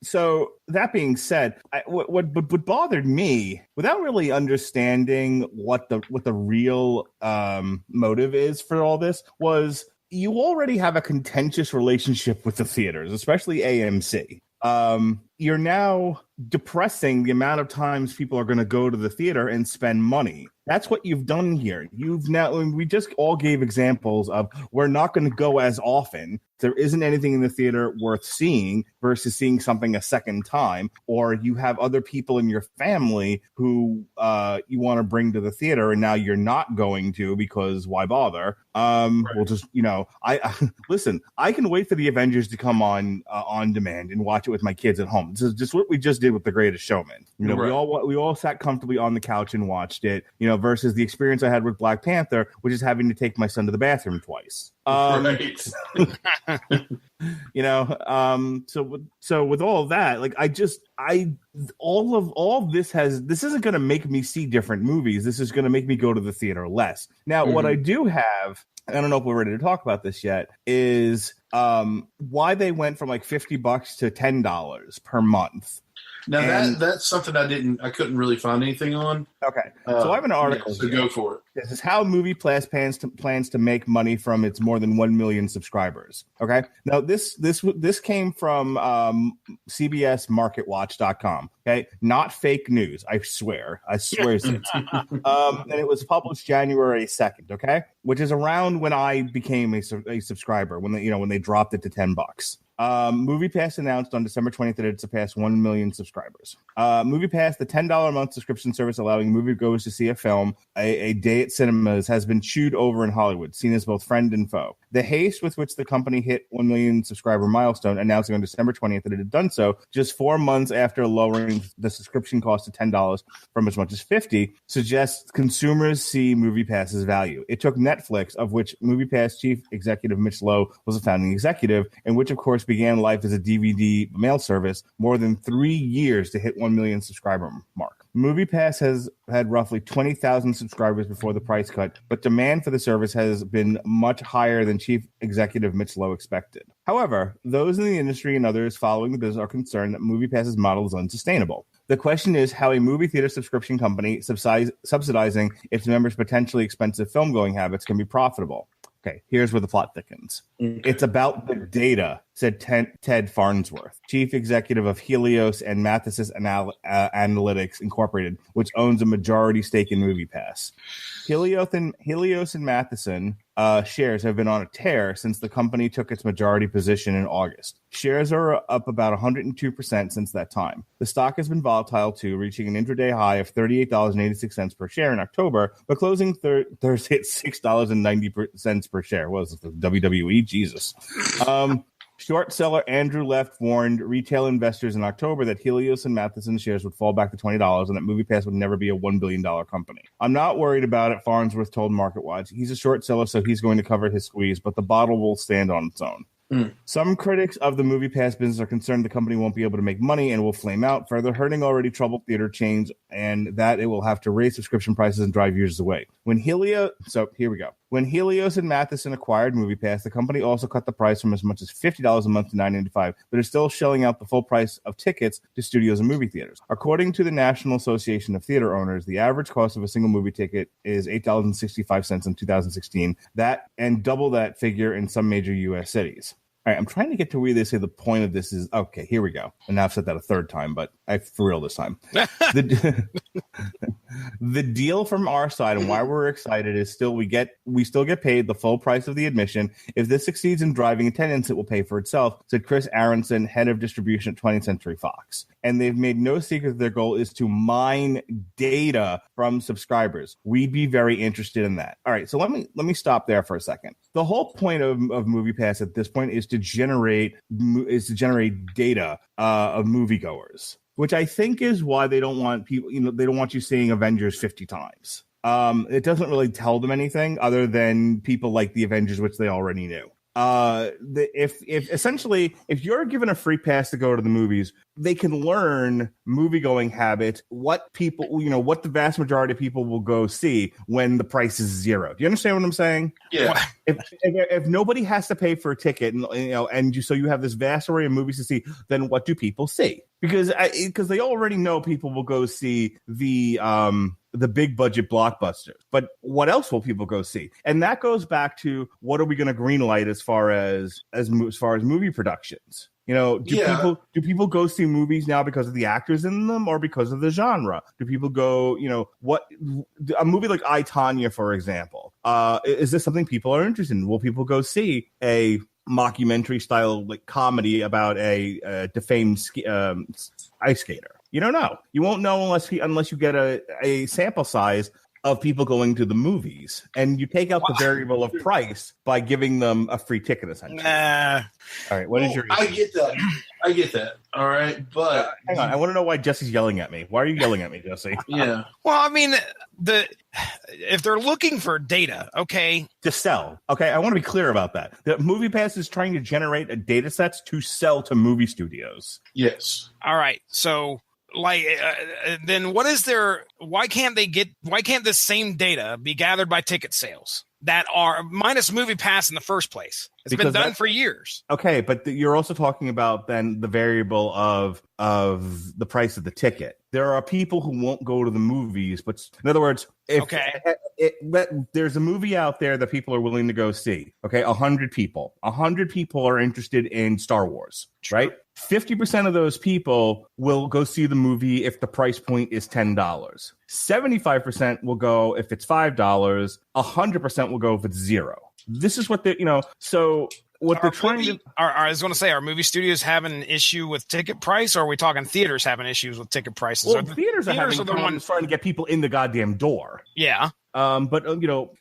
So that being said, what bothered me, without really understanding what the real motive is for all this, was you already have a contentious relationship with the theaters, especially AMC. You're now depressing the amount of times people are going to go to the theater and spend money. That's what you've done here. We just all gave examples of, we're not going to go as often. There isn't anything in the theater worth seeing versus seeing something a second time, or you have other people in your family who you want to bring to the theater, and now you're not going to because why bother? We'll just, listen, I can wait for the Avengers to come on demand and watch it with my kids at home. This is just what we just did with The Greatest Showman. We all sat comfortably on the couch and watched it, versus the experience I had with Black Panther, which is having to take my son to the bathroom twice. Right. So with all of that, all this isn't going to make me see different movies. This is going to make me go to the theater less. Now, what I do have, I don't know if we're ready to talk about this yet, is why they went from $50 to $10 per month. Now that's something I couldn't really find anything on. Okay, so I have an article. So go for it. This is how MoviePass plans to make money from its more than 1 million subscribers. Okay, now this came from CBSMarketWatch.com. Okay, not fake news. I swear it's it. And it was published January 2nd. Okay, which is around when I became a subscriber when they dropped it to $10. MoviePass announced on December 20th that it surpassed 1 million subscribers. MoviePass, the $10 a month subscription service allowing moviegoers to see a film a day at cinemas, has been chewed over in Hollywood, seen as both friend and foe. The haste with which the company hit 1 million subscriber milestone, announcing on December 20th that it had done so just 4 months after lowering the subscription cost to $10 from as much as $50, suggests consumers see MoviePass's value. It took Netflix, of which MoviePass chief executive Mitch Lowe was a founding executive, and which of course began life as a DVD mail service, more than 3 years to hit 1 million subscriber mark. MoviePass has had roughly 20,000 subscribers before the price cut, but demand for the service has been much higher than chief executive Mitch Lowe expected. However, those in the industry and others following the business are concerned that MoviePass's model is unsustainable. The question is how a movie theater subscription company subsidizing its members' potentially expensive film-going habits can be profitable. Okay, here's where the plot thickens. Okay. It's about the data, said Ted Farnsworth, chief executive of Helios and Mathesis Analytics Incorporated, which owns a majority stake in MoviePass. Helios and Matheson shares have been on a tear since the company took its majority position in August. Shares are up about 102% since that time. The stock has been volatile too, reaching an intraday high of $38.86 per share in October, but closing Thursday at $6.90 per share. What was it, the WWE? Jesus. Short seller Andrew Left warned retail investors in October that Helios and Matheson shares would fall back to $20 and that MoviePass would never be a $1 billion company. I'm not worried about it, Farnsworth told MarketWatch. He's a short seller, so he's going to cover his squeeze, but the bottle will stand on its own. Some critics of the MoviePass business are concerned the company won't be able to make money and will flame out, further hurting already troubled theater chains, and that it will have to raise subscription prices and drive users away. When Helios and Matheson acquired MoviePass, the company also cut the price from as much as $50 a month to $9.95, but is still shelling out the full price of tickets to studios and movie theaters. According to the National Association of Theater Owners, the average cost of a single movie ticket is $8.65 in 2016, and double that figure in some major U.S. cities. All right, I'm trying to get to where they say the point of this is. Okay, here we go. And now I've said that a third time, but for real this time. The deal from our side and why we're excited is we still get paid the full price of the admission. If this succeeds in driving attendance, it will pay for itself, said Chris Aronson, head of distribution at 20th Century Fox. And they've made no secret that their goal is to mine data from subscribers. We'd be very interested in that. All right, so let me stop there for a second. The whole point of MoviePass at this point is to generate data of moviegoers, which I think is why they don't want people, they don't want you seeing Avengers 50 times. It doesn't really tell them anything other than people like the Avengers, which they already knew. If you're given a free pass to go to the movies, they can learn movie-going habits, what the vast majority of people will go see when the price is $0. Do you understand what I'm saying? Yeah. If nobody has to pay for a ticket, so you have this vast array of movies to see, then what do people see? Because they already know people will go see the big budget blockbusters. But what else will people go see? And that goes back to what are we going to greenlight as far as movie productions? Do people go see movies now because of the actors in them or because of the genre? Do people go, a movie like I, Tonya, for example, is this something people are interested in? Will people go see a mockumentary style comedy about a defamed ice skater? You don't know. You won't know unless you get a sample size of people going to the movies, and you take out the variable of price by giving them a free ticket, essentially. All right, what is your? I get that. All right, but hang on, I want to know why Jesse's yelling at me. Why are you yelling at me, Jesse? Yeah. Well, I mean, if they're looking for data, okay, to sell. Okay, I want to be clear about that. The MoviePass is trying to generate a data sets to sell to movie studios. Yes. All right, so. Then what is why can't this same data be gathered by ticket sales that are minus MoviePass in the first place? It's been done for years. Okay, but you're also talking about then the variable of the price of the ticket. There are people who won't go to the movies, but in other words, if there's a movie out there that people are willing to go see, okay, 100 people are interested in Star Wars, right? 50% of those people will go see the movie if the price point is $10. 75% will go if it's $5. 100% will go if it's $0. This is what so what they're trying to. I was going to say, are movie studios having an issue with ticket price, or are we talking theaters having issues with ticket prices? Well, theaters are having problems trying to get people in the goddamn door. Yeah. But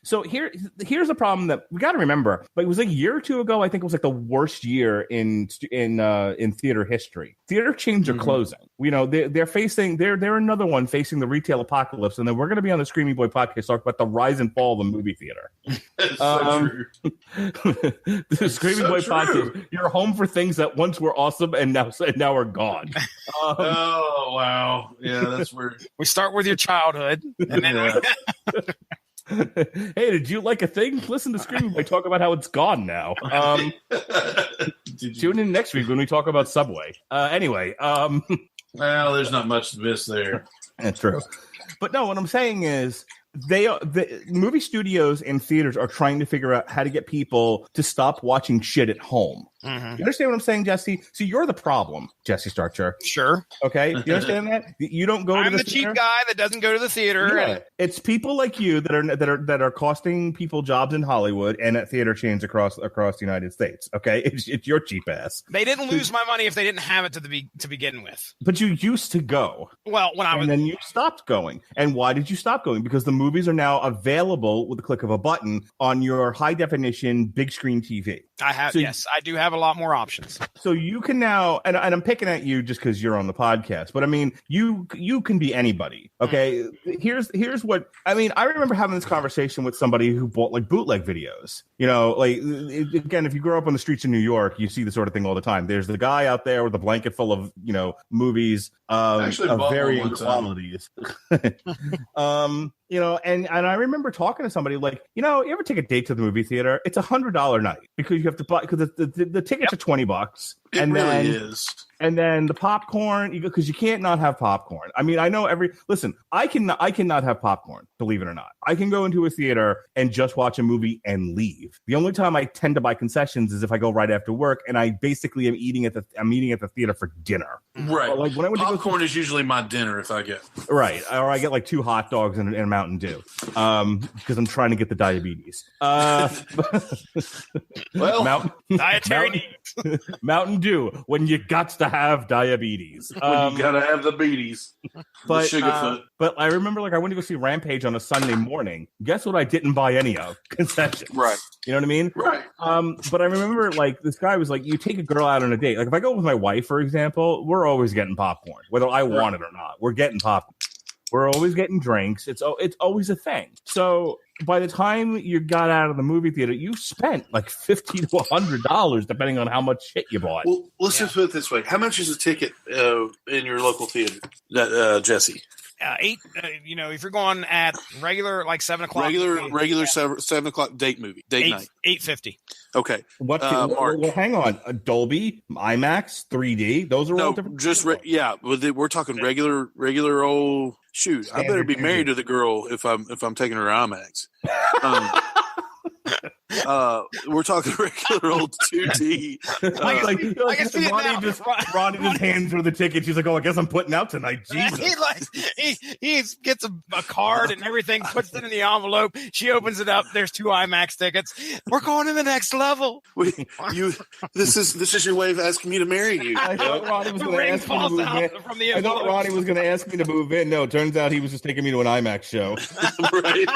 so here's a problem that we got to remember. Like, it was like a year or two ago. I think it was like the worst year in theater history. Theater chains are closing. They're another one facing the retail apocalypse, and then we're going to be on the Screaming Boy podcast talk about the rise and fall of the movie theater. So true. The Screaming Boy podcast. You're home for things that once were awesome and now are gone. Oh wow, yeah, that's weird. We start with your childhood, and then. Hey, did you like a thing? Listen to Screaming Boy talk about how it's gone now. Tune in next week when we talk about Subway. Anyway. Well, there's not much to miss there. That's true. But no, what I'm saying is the movie studios and theaters are trying to figure out how to get people to stop watching shit at home. Mm-hmm. You understand what I'm saying, Jesse? So you're the problem, Jesse Starcher. Sure. Okay. You understand that? You don't go to the theater? cheap guy that doesn't go to the theater. Yeah. It's people like you that are costing people jobs in Hollywood and at theater chains across the United States. Okay. It's your cheap ass. They didn't lose my money if they didn't have it to begin with. But you used to go. Well, and then you stopped going. And why did you stop going? Because the movies are now available with the click of a button on your high definition big screen TV. I do have a lot more options. So you can now, and I'm picking at you just because you're on the podcast, but I mean, you can be anybody. Okay. Here's what, I mean, I remember having this conversation with somebody who bought like bootleg videos, again, if you grow up on the streets of New York, you see the sort of thing all the time. There's the guy out there with a blanket full of, movies of varying qualities. And I remember talking to somebody like, you ever take a date to the movie theater? It's $100 night because you have to buy, because the tickets are $20. It really is. And then the popcorn, because you can't not have popcorn. I mean, I know I cannot have popcorn, believe it or not. I can go into a theater and just watch a movie and leave. The only time I tend to buy concessions is if I go right after work, and I basically am eating at the theater for dinner. Right. Like when I went popcorn is usually my dinner if I get. Right. Or I get like 2 hot dogs and a Mountain Dew. Because I'm trying to get the diabetes. Well, dietary needs. Mountain Dew when you got to have diabetes. When you gotta have the beaties. But Sugarfoot. But I remember, like, I went to go see Rampage on a Sunday morning. Guess what I didn't buy any of? Concessions. Right. You know what I mean? Right. But I remember, like, this guy was like, you take a girl out on a date. Like, if I go with my wife, for example, we're always getting popcorn. Whether I want it or not, we're getting popcorn. We're always getting drinks. It's always a thing. So by the time you got out of the movie theater, you spent like $50 to $100, depending on how much shit you bought. Well, let's just put it this way: how much is a ticket in your local theater, Jesse? 8. If you're going at regular, like 7 o'clock, regular 7 o'clock date night, $8.50. Okay. What? Mark? Well, hang on. Dolby, IMAX, 3D. Those are all different. Just we're talking regular old. Shoot, I better be married to the girl if I'm taking her to IMAX. We're talking regular old 2D. Ronnie just hands her the ticket. She's like, "Oh, I guess I'm putting out tonight." Jesus. He gets a card and everything, puts it in the envelope. She opens it up. There's 2 IMAX tickets. We're going to the next level. This is your way of asking me to marry you. I thought Ronnie was going to ask me to move in. I thought Ronnie was going to ask me to move in. No, it turns out he was just taking me to an IMAX show. Right.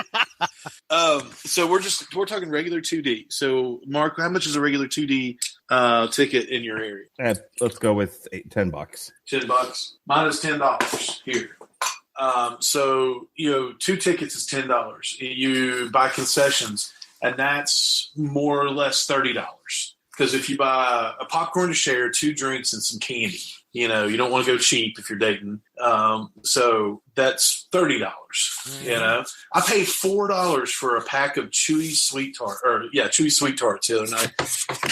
So we're talking regular 2D. So, Mark, how much is a regular 2D ticket in your area? Let's go with $10. $10. Mine is $10 here. So 2 tickets is $10. You buy concessions, and that's more or less $30. Because if you buy a popcorn to share, 2 drinks, and some candy, You know, you don't want to go cheap if you're dating. So that's $30. You know, I paid $4 for a pack of Chewy Sweet Tarts the other night,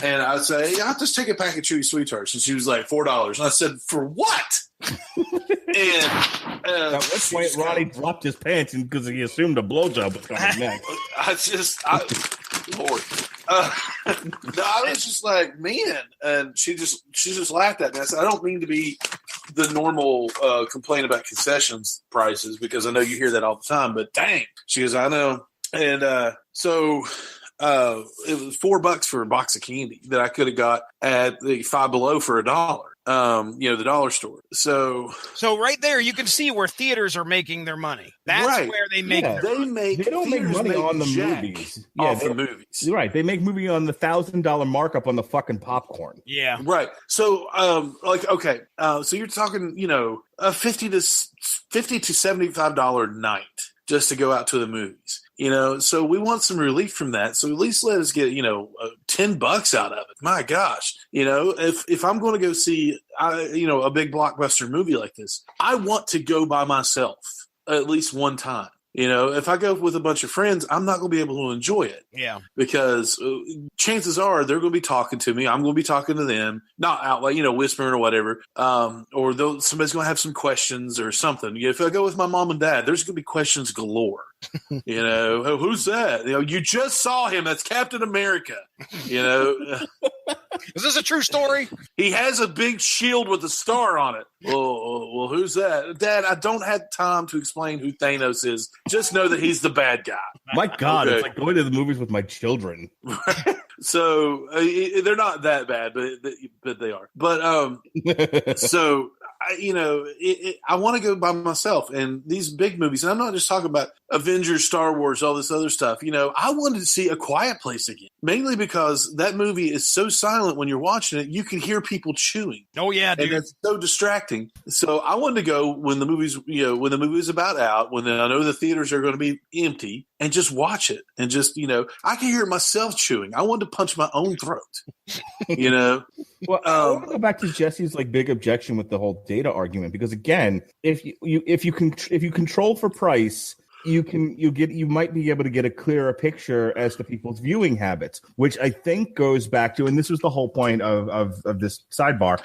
and I say, yeah, I'll just take a pack of Chewy Sweet Tarts, and she was like $4, and I said, for what? And at what point Ronnie dropped his pants because he assumed a blowjob was coming next. Lord. No, I was just like, man, and she just laughed at me. I said, I don't mean to be the normal complaint about concessions prices, because I know you hear that all the time, but dang. She goes, I know. And so it was $4 for a box of candy that I could have got at the Five Below for $1. You know, the dollar store. So right there, you can see where theaters are making their money. That's right. Where they make. Yeah. They don't make money on the movies. Yeah, off the movies. Right. They make movie on the $1,000 markup on the fucking popcorn. Yeah. Right. So, okay. So you're talking, you know, a $50 to $75 night just to go out to the movies. You know, so we want some relief from that. So at least let us get, you know, $10 out of it. My gosh, you know, if I'm going to go see, a big blockbuster movie like this, I want to go by myself at least one time. You know, if I go with a bunch of friends, I'm not going to be able to enjoy it. Yeah. Because chances are they're going to be talking to me. I'm going to be talking to them, not out like, you know, whispering or whatever. Or somebody's going to have some questions or something. If I go with my mom and dad, there's going to be questions galore. You know, oh, who's that? You know, you just saw him. That's Captain America. You know, is this a true story? He has a big shield with a star on it. Well, who's that? Dad, I don't have time to explain who Thanos is. Just know that he's the bad guy. My God, okay. It's like going to the movies with my children. So they're not that bad, but they are. But so. I want to go by myself, and these big movies, and I'm not just talking about Avengers, Star Wars, all this other stuff. You know, I wanted to see A Quiet Place again, mainly because that movie is so silent when you're watching it, you can hear people chewing. Oh yeah, dude. And it's so distracting. So I wanted to go when the movie's about out, when I know the theaters are going to be empty, and just watch it, and just, you know, I can hear myself chewing. I wanted to punch my own throat. You know. Well, I want to go back to Jesse's like big objection with the whole data argument, because again, if you control for price, you might be able to get a clearer picture as to people's viewing habits, which I think goes back to, and this was the whole point of this sidebar.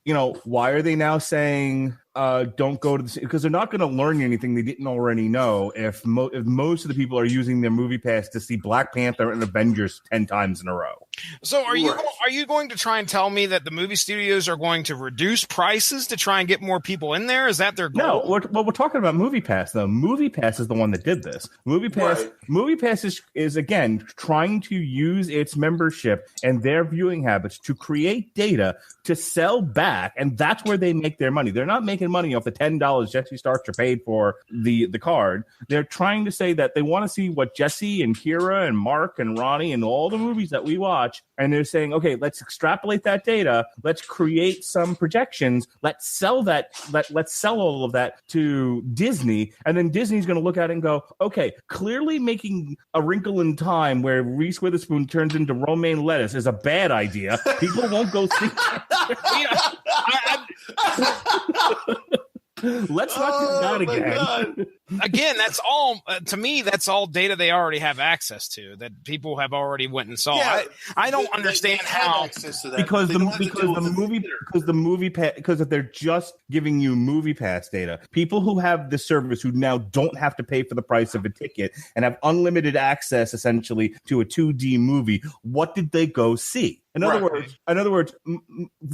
You know, why are they now saying don't go to the, because they're not going to learn anything they didn't already know if most of the people are using their MoviePass to see Black Panther and Avengers 10 times in a row. So are you going to try and tell me that the movie studios are going to reduce prices to try and get more people in there? Is that their goal? No, we're talking about MoviePass though. MoviePass is the one that did this. MoviePass is again trying to use its membership and their viewing habits to create data to sell back, and that's where they make their money. They're not making money off the $10 Jesse Starcher paid for the card. They're trying to say that they want to see what Jesse and Kira and Mark and Ronnie and all the movies that we watch, and they're saying, okay, let's extrapolate that data, let's create some projections, let's sell all of that to Disney, and then Disney's going to look at it and go, okay, clearly making A Wrinkle in Time where Reese Witherspoon turns into romaine lettuce is a bad idea. People won't go see Let's not do that again. God. Again, that's all to me. That's all data they alrery have access to. That people have already went and saw. Yeah, I don't understand how because if they're just giving you MoviePass data, people who have the service who now don't have to pay for the price of a ticket and have unlimited access essentially to a 2D movie. What did they go see? In other words,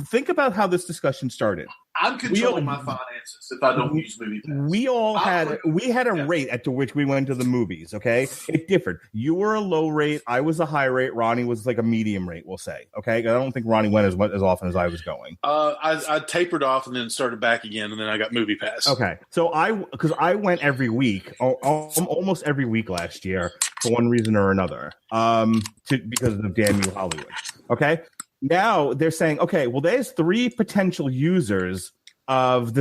think about how this discussion started. I'm controlling my finances if I don't use MoviePass. We had a rate at to which we went to the movies. Okay, it differed. You were a low rate. I was a high rate. Ronnie was like a medium rate. We'll say. Okay, I don't think Ronnie went as often as I was going. I tapered off and then started back again, and then I got MoviePass. Okay, so because I went every week, almost every week last year for one reason or another, because of Damn You Hollywood. Okay. Now they're saying, okay, well, there's 3 potential users of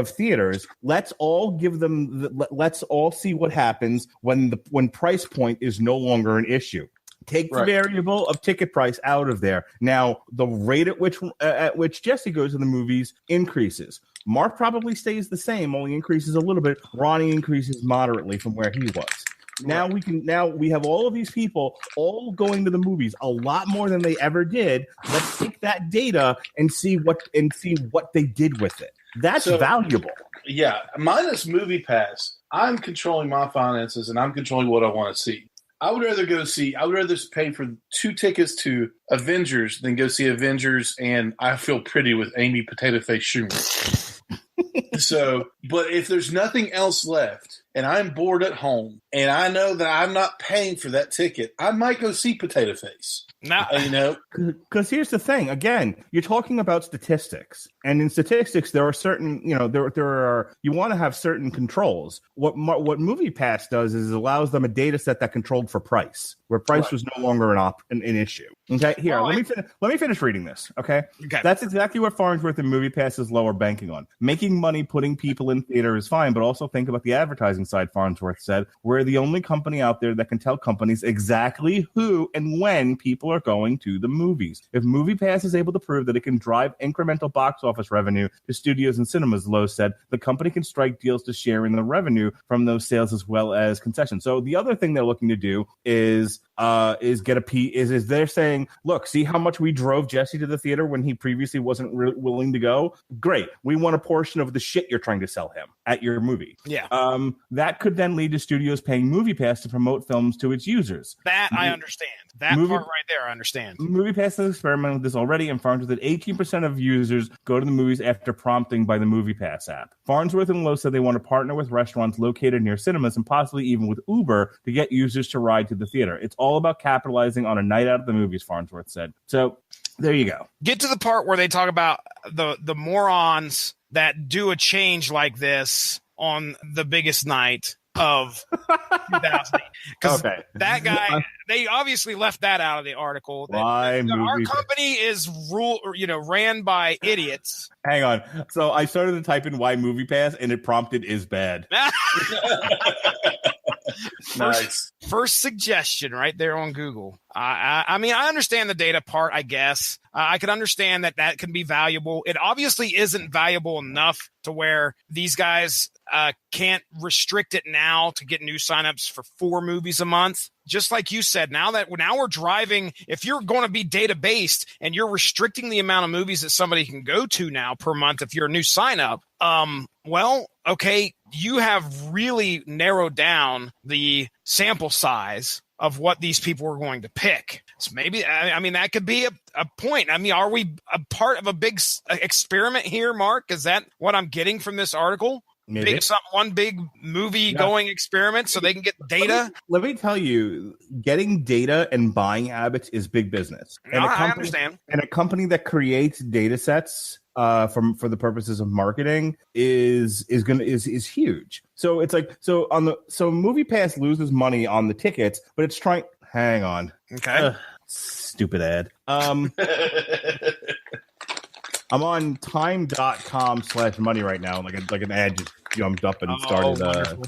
theaters. Let's all give them. Let's all see what happens when price point is no longer an issue. Take the variable of ticket price out of there. Now, the rate at which Jesse goes to the movies increases. Mark probably stays the same, only increases a little bit. Ronnie increases moderately from where he was. Now we have all of these people all going to the movies a lot more than they ever did. Let's take that data and see what they did with it. That's valuable. Yeah, minus MoviePass, I'm controlling my finances and I'm controlling what I want to see. I would rather pay for 2 tickets to Avengers than go see Avengers and I Feel Pretty with Amy Potato Face Schumer. But if there's nothing else left and I'm bored at home and I know that I'm not paying for that ticket, I might go see Potato Face. Because here's the thing. Again, you're talking about statistics, and in statistics, there are certain, you want to have certain controls. What MoviePass does is it allows them a data set that controlled for price, where price was no longer an issue. Okay, here, let me finish reading this. Okay, that's exactly what Farnsworth and MoviePass are banking on. Making money, putting people in theater is fine, but also think about the advertising side. Farnsworth said, "We're the only company out there that can tell companies exactly who and when people are going to the movies. If MoviePass is able to prove that it can drive incremental box office revenue to studios and cinemas," Lowe said, "the company can strike deals to share in the revenue from those sales as well as concessions." So the other thing they're looking to do is get a P. Is they're saying, look, see how much we drove Jesse to the theater when he previously wasn't willing to go? Great. We want a portion of the shit you're trying to sell him at your movie. Yeah. That could then lead to studios paying MoviePass to promote films to its users. That I understand. That part right there, I understand. MoviePass has experimented with this already, and Farnsworth that 18% of users go to the movies after prompting by the MoviePass app. Farnsworth and Lowe said they want to partner with restaurants located near cinemas and possibly even with Uber to get users to ride to the theater. It's all about capitalizing on a night out of the movies, Farnsworth said. So there you go. Get to the part where they talk about the morons that do a change like this on the biggest night of 2008. Because that guy, they obviously left that out of the article. Our company is ran by idiots. Hang on. So I started to type in why MoviePass, and it prompted is bad. First suggestion right there on Google. I mean, I understand the data part, I guess. I can understand that can be valuable. It obviously isn't valuable enough to where these guys can't restrict it now to get new signups for 4 movies a month. Just like you said, now we're driving, if you're going to be data based and you're restricting the amount of movies that somebody can go to now per month if you're a new sign up, you have really narrowed down the sample size of what these people are going to pick. So maybe, I mean, that could be a point. I mean, are we a part of a big experiment here, Mark? Is that what I'm getting from this article? Maybe. One big movie going experiment so they can get data. Let me tell you, getting data and buying habits is big business. And I understand. And a company that creates data sets for the purposes of marketing is huge. So it's like so MoviePass loses money on the tickets, but it's trying. Hang on. Okay. Stupid ad. I'm on time.com/money right now. Like an ad just jumped up and started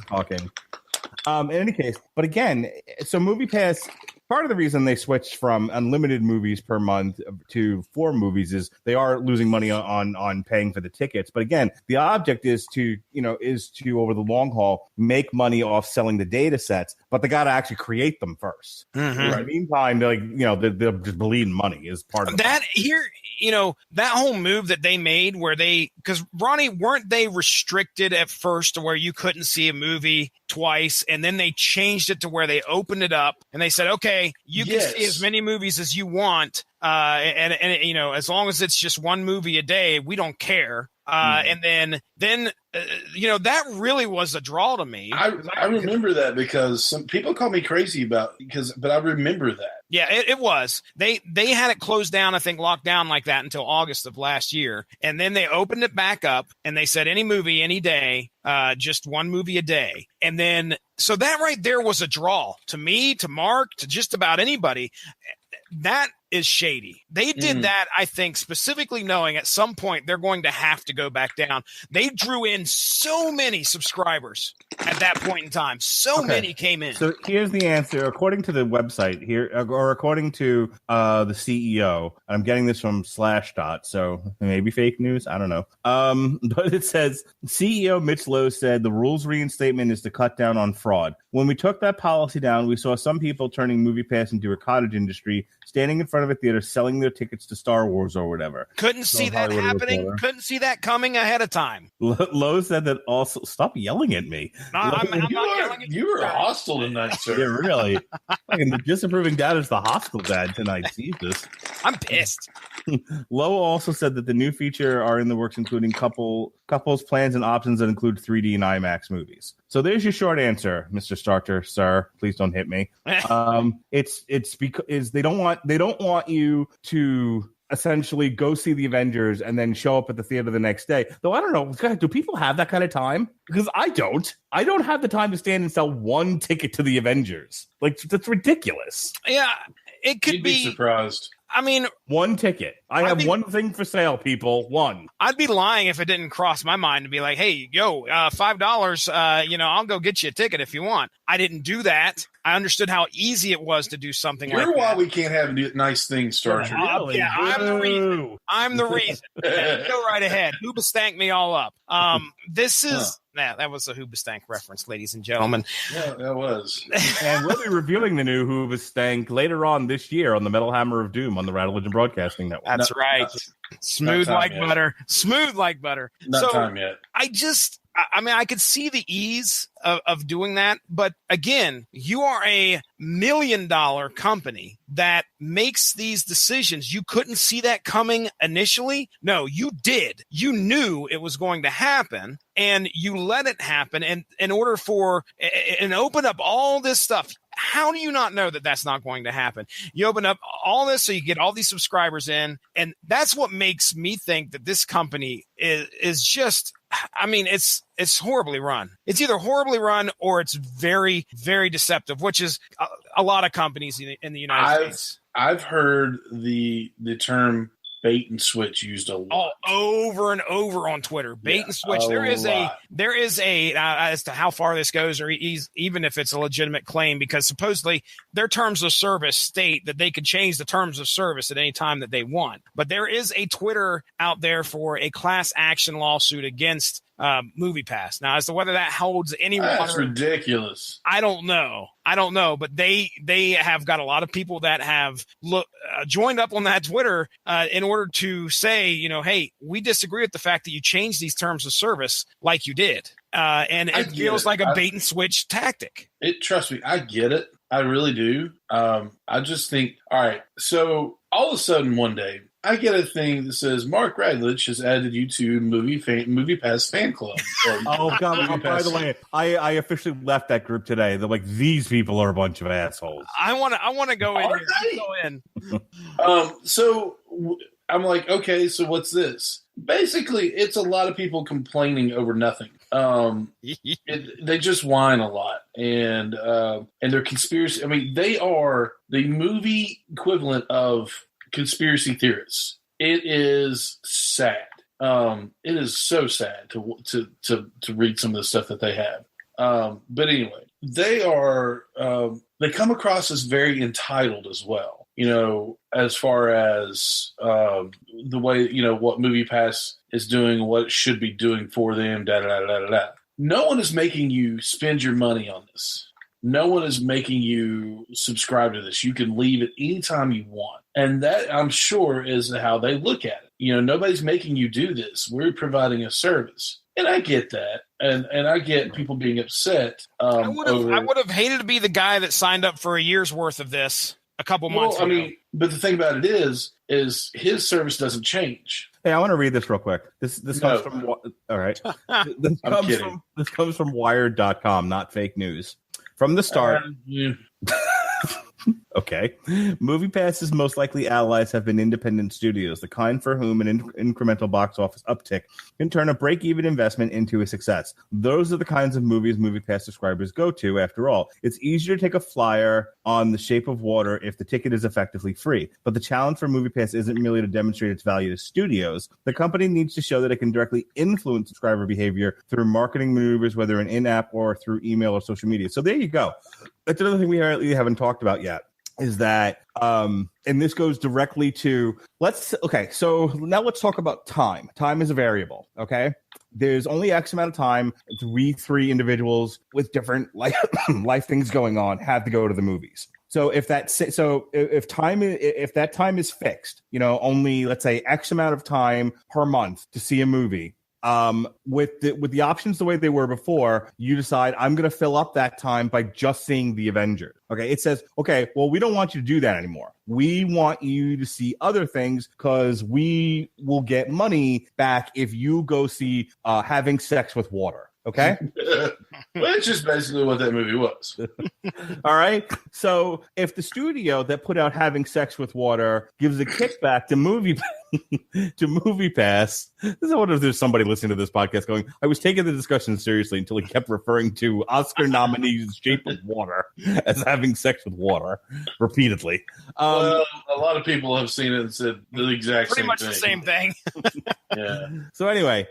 talking. In any case, but again, so MoviePass, part of the reason they switched from unlimited movies per month to 4 movies is they are losing money on paying for the tickets. But again, the object is to over the long haul make money off selling the data sets, but they got to actually create them first. Mm-hmm. In the meantime, they're just bleeding money is part of that. Here, that whole move that they made where because Ronnie, weren't they restricted at first to where you couldn't see a movie twice, and then they changed it to where they opened it up and they said, okay, you can see as many movies as you want, and as long as it's just 1 movie a day, we don't care. And then that really was a draw to me. I remember that because some people call me crazy but I remember that. Yeah, it was. They had it closed down, I think locked down like that until August of last year. And then they opened it back up and they said any movie, any day, just 1 movie a day. And then, so that right there was a draw to me, to Mark, to just about anybody. That is shady. They did that, I think, specifically knowing at some point they're going to have to go back down. They drew in so many subscribers at that point in time. So many came in. So here's the answer. According to the website here, or according to the CEO, and I'm getting this from Slashdot, so maybe fake news. I don't know. But it says CEO Mitch Lowe said the rules reinstatement is to cut down on fraud. When we took that policy down, we saw some people turning MoviePass into a cottage industry, standing in front of a theater, selling their tickets to Star Wars or whatever. Couldn't see that happening. Couldn't see that coming ahead of time. Lowe said that also. Stop yelling at me. No, I'm not yelling at you. You were hostile tonight, sir. Yeah, really. Fucking disapproving dad is the hostile dad tonight. Jesus. I'm pissed. Lowe also said that the new feature are in the works, including couples plans and options that include 3D and IMAX movies. So there's your short answer, Mr. Starter, sir. Please don't hit me. It's because they don't want you to essentially go see the Avengers and then show up at the theater the next day. Though I don't know, do people have that kind of time? Because I don't. I don't have the time to stand and sell one ticket to the Avengers. Like, that's ridiculous. Yeah, it could You'd be surprised. I mean, one ticket. I have one thing for sale, people. One. I'd be lying if it didn't cross my mind to be like, hey, yo, $5, I'll go get you a ticket if you want. I didn't do that. I understood how easy it was to do something like that. You're why we can't have nice things, Starcher. Yeah, I'm the reason. I'm the reason. Go right ahead. Hoobastank me all up. This is... Yeah, that was a Hoobastank reference, ladies and gentlemen. Yeah, that was. And we'll be reviewing the new Hoobastank later on this year on the Metal Hammer of Doom on the Radulich Broadcasting Network. That's right. Smooth like butter. Smooth like butter. Not time yet. I could see the ease of doing that. But again, you are a $1 million company that makes these decisions. You couldn't see that coming initially. No, you did. You knew it was going to happen and you let it happen. And in order and open up all this stuff, how do you not know that that's not going to happen? You open up all this so you get all these subscribers in. And that's what makes me think that this company is just, it's horribly run. It's either horribly run or it's very, very deceptive, which is a lot of companies in the United States. I've heard the term bait and switch used a lot. Over and over on Twitter. Bait and switch. There is a as to how far this goes, or even if it's a legitimate claim, because supposedly their terms of service state that they could change the terms of service at any time that they want. But there is a Twitter out there for a class action lawsuit against MoviePass. Now, as to whether that holds any water, that's ridiculous. I don't know, but they have got a lot of people that have joined up on that Twitter in order to say, hey, we disagree with the fact that you changed these terms of service like you did, and it feels like a bait and switch tactic. Trust me, I get it. I really do. I just think, all right, so all of a sudden one day, I get a thing that says Mark Radulich has added you to MoviePass fan club. Oh God! By the way, I officially left that group today. They're like, these people are a bunch of assholes. I want to go in. Go in. So I'm like, okay, so what's this? Basically, it's a lot of people complaining over nothing. They just whine a lot, and they're conspiracy. They are the movie equivalent of conspiracy theorists. It is sad. It is so sad to read some of the stuff that they have. But anyway, they are they come across as very entitled as well. As far as the way what MoviePass is doing, what it should be doing for them. No one is making you spend your money on this. No one is making you subscribe to this. You can leave it anytime you want. And that, I'm sure, is how they look at it. Nobody's making you do this. We're providing a service. And I get that. And I get people being upset. I would have hated to be the guy that signed up for a year's worth of this a couple months ago. But the thing about it is his service doesn't change. Hey, I want to read this real quick. This comes from all right. This comes from Wired.com, not fake news. From the start, Okay. MoviePass's most likely allies have been independent studios, the kind for whom an incremental box office uptick can turn a break-even investment into a success. Those are the kinds of movies MoviePass subscribers go to, after all. It's easier to take a flyer on The Shape of Water if the ticket is effectively free. But the challenge for MoviePass isn't merely to demonstrate its value to studios. The company needs to show that it can directly influence subscriber behavior through marketing maneuvers, whether in-app or through email or social media. So there you go. That's another thing we haven't talked about yet. Is that, and this goes directly to, so now let's talk about time. Time is a variable, okay? There's only X amount of time. Three individuals with different life things going on have to go to the movies. So if that time is fixed, only, let's say, X amount of time per month to see a movie, with the options the way they were before, you decide I'm going to fill up that time by just seeing the Avengers. Okay, it says, okay, well, we don't want you to do that anymore. We want you to see other things because we will get money back if you go see Having Sex with Water. Okay? Which is basically what that movie was. All right. So if the studio that put out Having Sex with Water gives a kickback to MoviePass, I wonder if there's somebody listening to this podcast going, I was taking the discussion seriously until he kept referring to Oscar nominees Shape of Water as having sex with water repeatedly. Well, a lot of people have seen it and said the exact pretty same much thing. the same thing. Yeah. So anyway,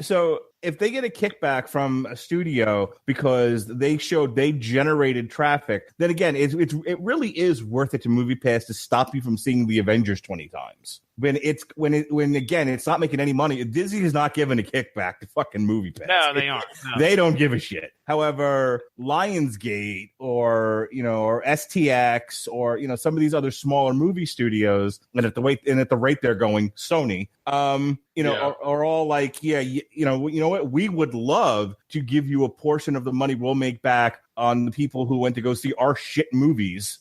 so if they get a kickback from a studio because they generated traffic, then again, it really is worth it to MoviePass to stop you from seeing the Avengers 20 times. When again, it's not making any money. Disney is not giving a kickback to fucking MoviePass. No, they aren't. No. They don't give a shit. However, Lionsgate or STX or some of these other smaller movie studios, and at the rate they're going, Sony, are all like, you know what? We would love to give you a portion of the money we'll make back on the people who went to go see our shit movies.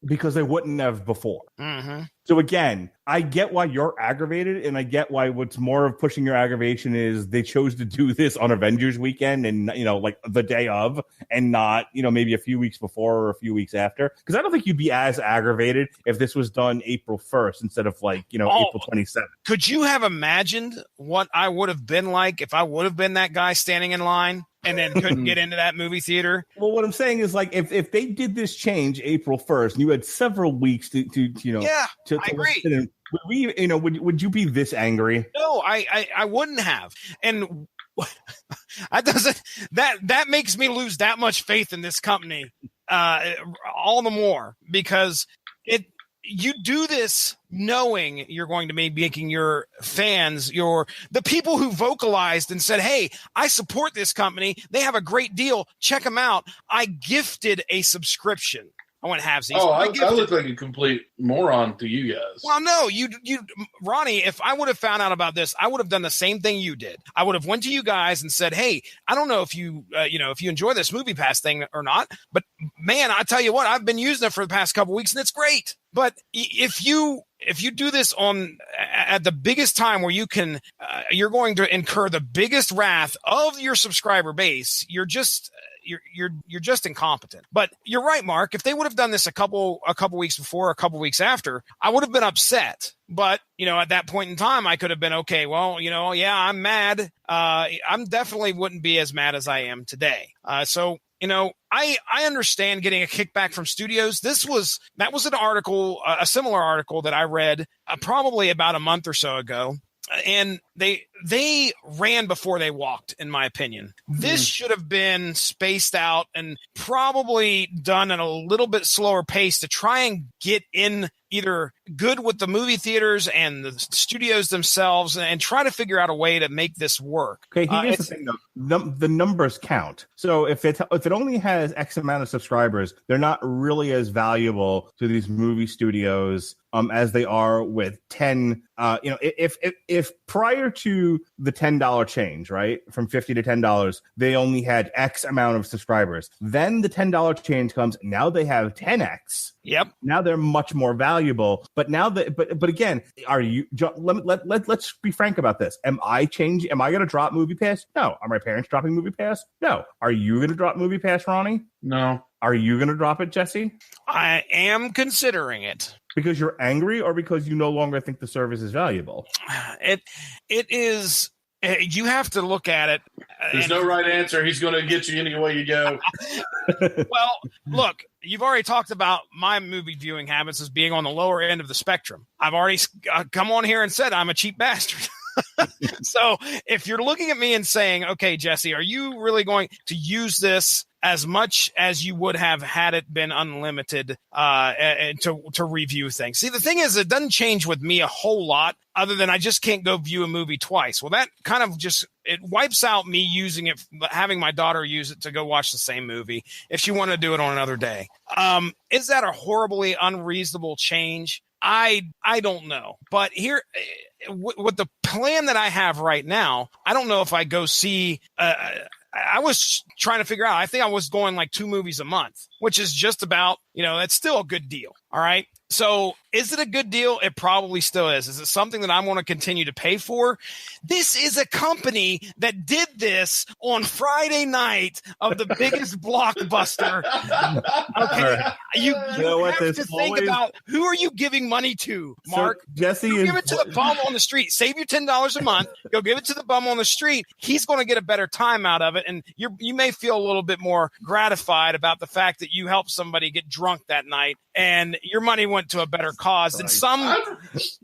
Because they wouldn't have before. Mm-hmm. So again, I get why you're aggravated, and I get why what's more of pushing your aggravation is they chose to do this on Avengers weekend and, like the day of, and not, maybe a few weeks before or a few weeks after. Because I don't think you'd be as aggravated if this was done April 1st instead of April 27th. Could you have imagined what I would have been like if I would have been that guy standing in line and then couldn't get into that movie theater? Well, what I'm saying is, if they did this change April 1st, and you had several weeks to I agree. Would you be this angry? No, I wouldn't have. And that makes me lose that much faith in this company, all the more because you do this knowing you're going to be making your fans, the people who vocalized and said, hey, I support this company. They have a great deal. Check them out. I gifted a subscription. I went halvesies. I look like a complete moron to you guys. Well, no, you, Ronnie, if I would have found out about this, I would have done the same thing you did. I would have went to you guys and said, hey, I don't know if you, if you enjoy this MoviePass thing or not, but man, I tell you what, I've been using it for the past couple weeks and it's great. But if you do this at the biggest time where you can, you're going to incur the biggest wrath of your subscriber base. You're just incompetent. But you're right, Mark. If they would have done this a couple weeks before, a couple weeks after, I would have been upset. But, at that point in time, I could have been, okay, well, I'm mad. I'm definitely wouldn't be as mad as I am today. I understand getting a kickback from studios. That was an article, a similar article that I read probably about a month or so ago. And they ran before they walked, in my opinion. This should have been spaced out and probably done at a little bit slower pace to try and get in either good with the movie theaters and the studios themselves and try to figure out a way to make this work. Okay, here's the thing, though. The numbers count. So if it only has X amount of subscribers, they're not really as valuable to these movie studios as they are with 10. If prior to to the $10 change, right? From $50 to $10, they only had X amount of subscribers. Then the $10 change comes. Now they have 10X. Yep. Now they're much more valuable. But now that, but again, are you? Let's be frank about this. Am I going to drop MoviePass? No. Are my parents dropping MoviePass? No. Are you going to drop MoviePass, Ronnie? No. Are you going to drop it, Jesse? I am considering it. Because you're angry, or because you no longer think the service is valuable? It is. You have to look at it. There's no right answer. He's going to get you any way you go. Well, look, you've already talked about my movie viewing habits as being on the lower end of the spectrum. I've already come on here and said I'm a cheap bastard. So if you're looking at me and saying, okay, Jesse, are you really going to use this as much as you would have had it been unlimited to review things? See, the thing is, it doesn't change with me a whole lot other than I just can't go view a movie twice. Well, that kind of just, it wipes out me using it, having my daughter use it to go watch the same movie if she wanted to do it on another day. Is that a horribly unreasonable change? I don't know. But here, with the plan that I have right now, I don't know if I go see I was trying to figure out, I think I was going like 2 movies a month, which is just about, that's still a good deal. All right. So is it a good deal? It probably still is. Is it something that I want to continue to pay for? This is a company that did this on Friday night of the biggest blockbuster. Okay. Right. You have to think about, who are you giving money to, Mark? So Jesse give it to the bum on the street. Save your $10 a month. Go give it to the bum on the street. He's going to get a better time out of it. And you may feel a little bit more gratified about the fact that you helped somebody get drunk that night and your money went to a better cause than I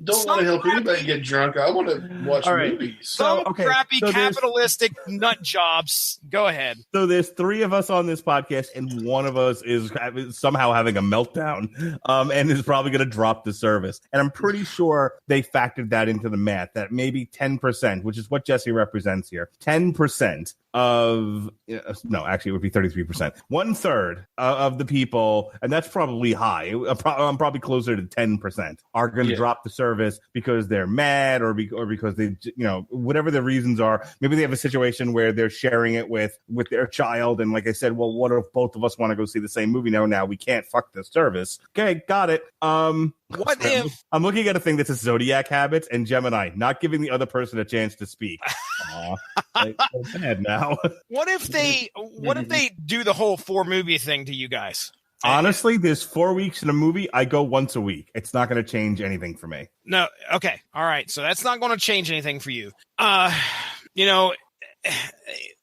don't want to help anybody get drunk. I want to watch movies. Some crappy capitalistic nut jobs. Go ahead. So there's 3 of us on this podcast, and one of us is somehow having a meltdown, and is probably going to drop the service. And I'm pretty sure they factored that into the math, that maybe 10%, which is what Jesse represents here, 10% of no, actually it would be 33%. 1/3 of the people, and that's probably high. I'm probably closer to 10% are going to drop the service because they're mad or because they, whatever the reasons are. Maybe they have a situation where they're sharing it with their child, and like I said, well, what if both of us want to go see the same movie? Now we can't fuck this service. Okay, got it. What if I'm looking at a thing that says Zodiac habits and Gemini, not giving the other person a chance to speak. So bad now. What if they do the whole 4 movie thing to you guys? Honestly, there's 4 weeks in a movie. I go once a week. It's not going to change anything for me. No. Okay. All right. So that's not going to change anything for you.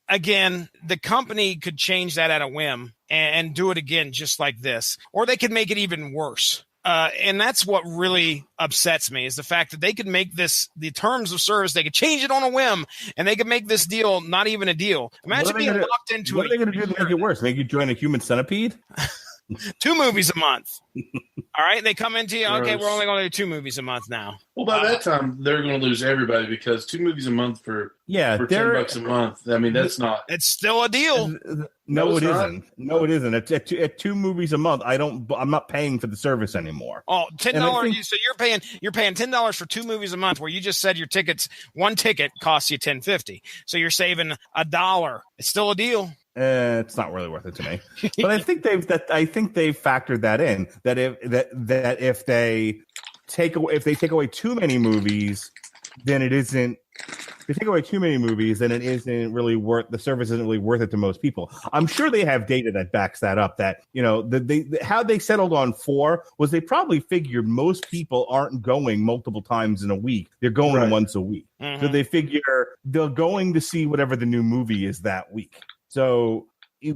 Again, the company could change that at a whim and do it again just like this, or they could make it even worse. And that's what really upsets me, is the fact that they could make this, the terms of service, they could change it on a whim, and they could make this deal not even a deal. Imagine being locked into it. What are they going to do to make it worse? Make you join a human centipede? 2 movies a month. All right, they come into you. Okay, we're only going to do 2 movies a month now. Well, by that time, they're going to lose everybody, because 2 movies a month for $10 a month. I mean, that's not. It's still a deal. No, it isn't. No, it isn't. At 2 movies a month, I'm not paying for the service anymore. Oh, $10. So you're paying $10 for 2 movies a month, where you just said one ticket costs you $10.50. So you're saving $1. It's still a deal. It's not really worth it to me, but I think they've factored that in, that if they take away too many movies, then it isn't. If they take away too many movies, then it isn't really worth, the service isn't really worth it to most people. I'm sure they have data that backs that up. That how they settled on 4 was they probably figured most people aren't going multiple times in a week. They're going once a week, so they figure they're going to see whatever the new movie is that week. So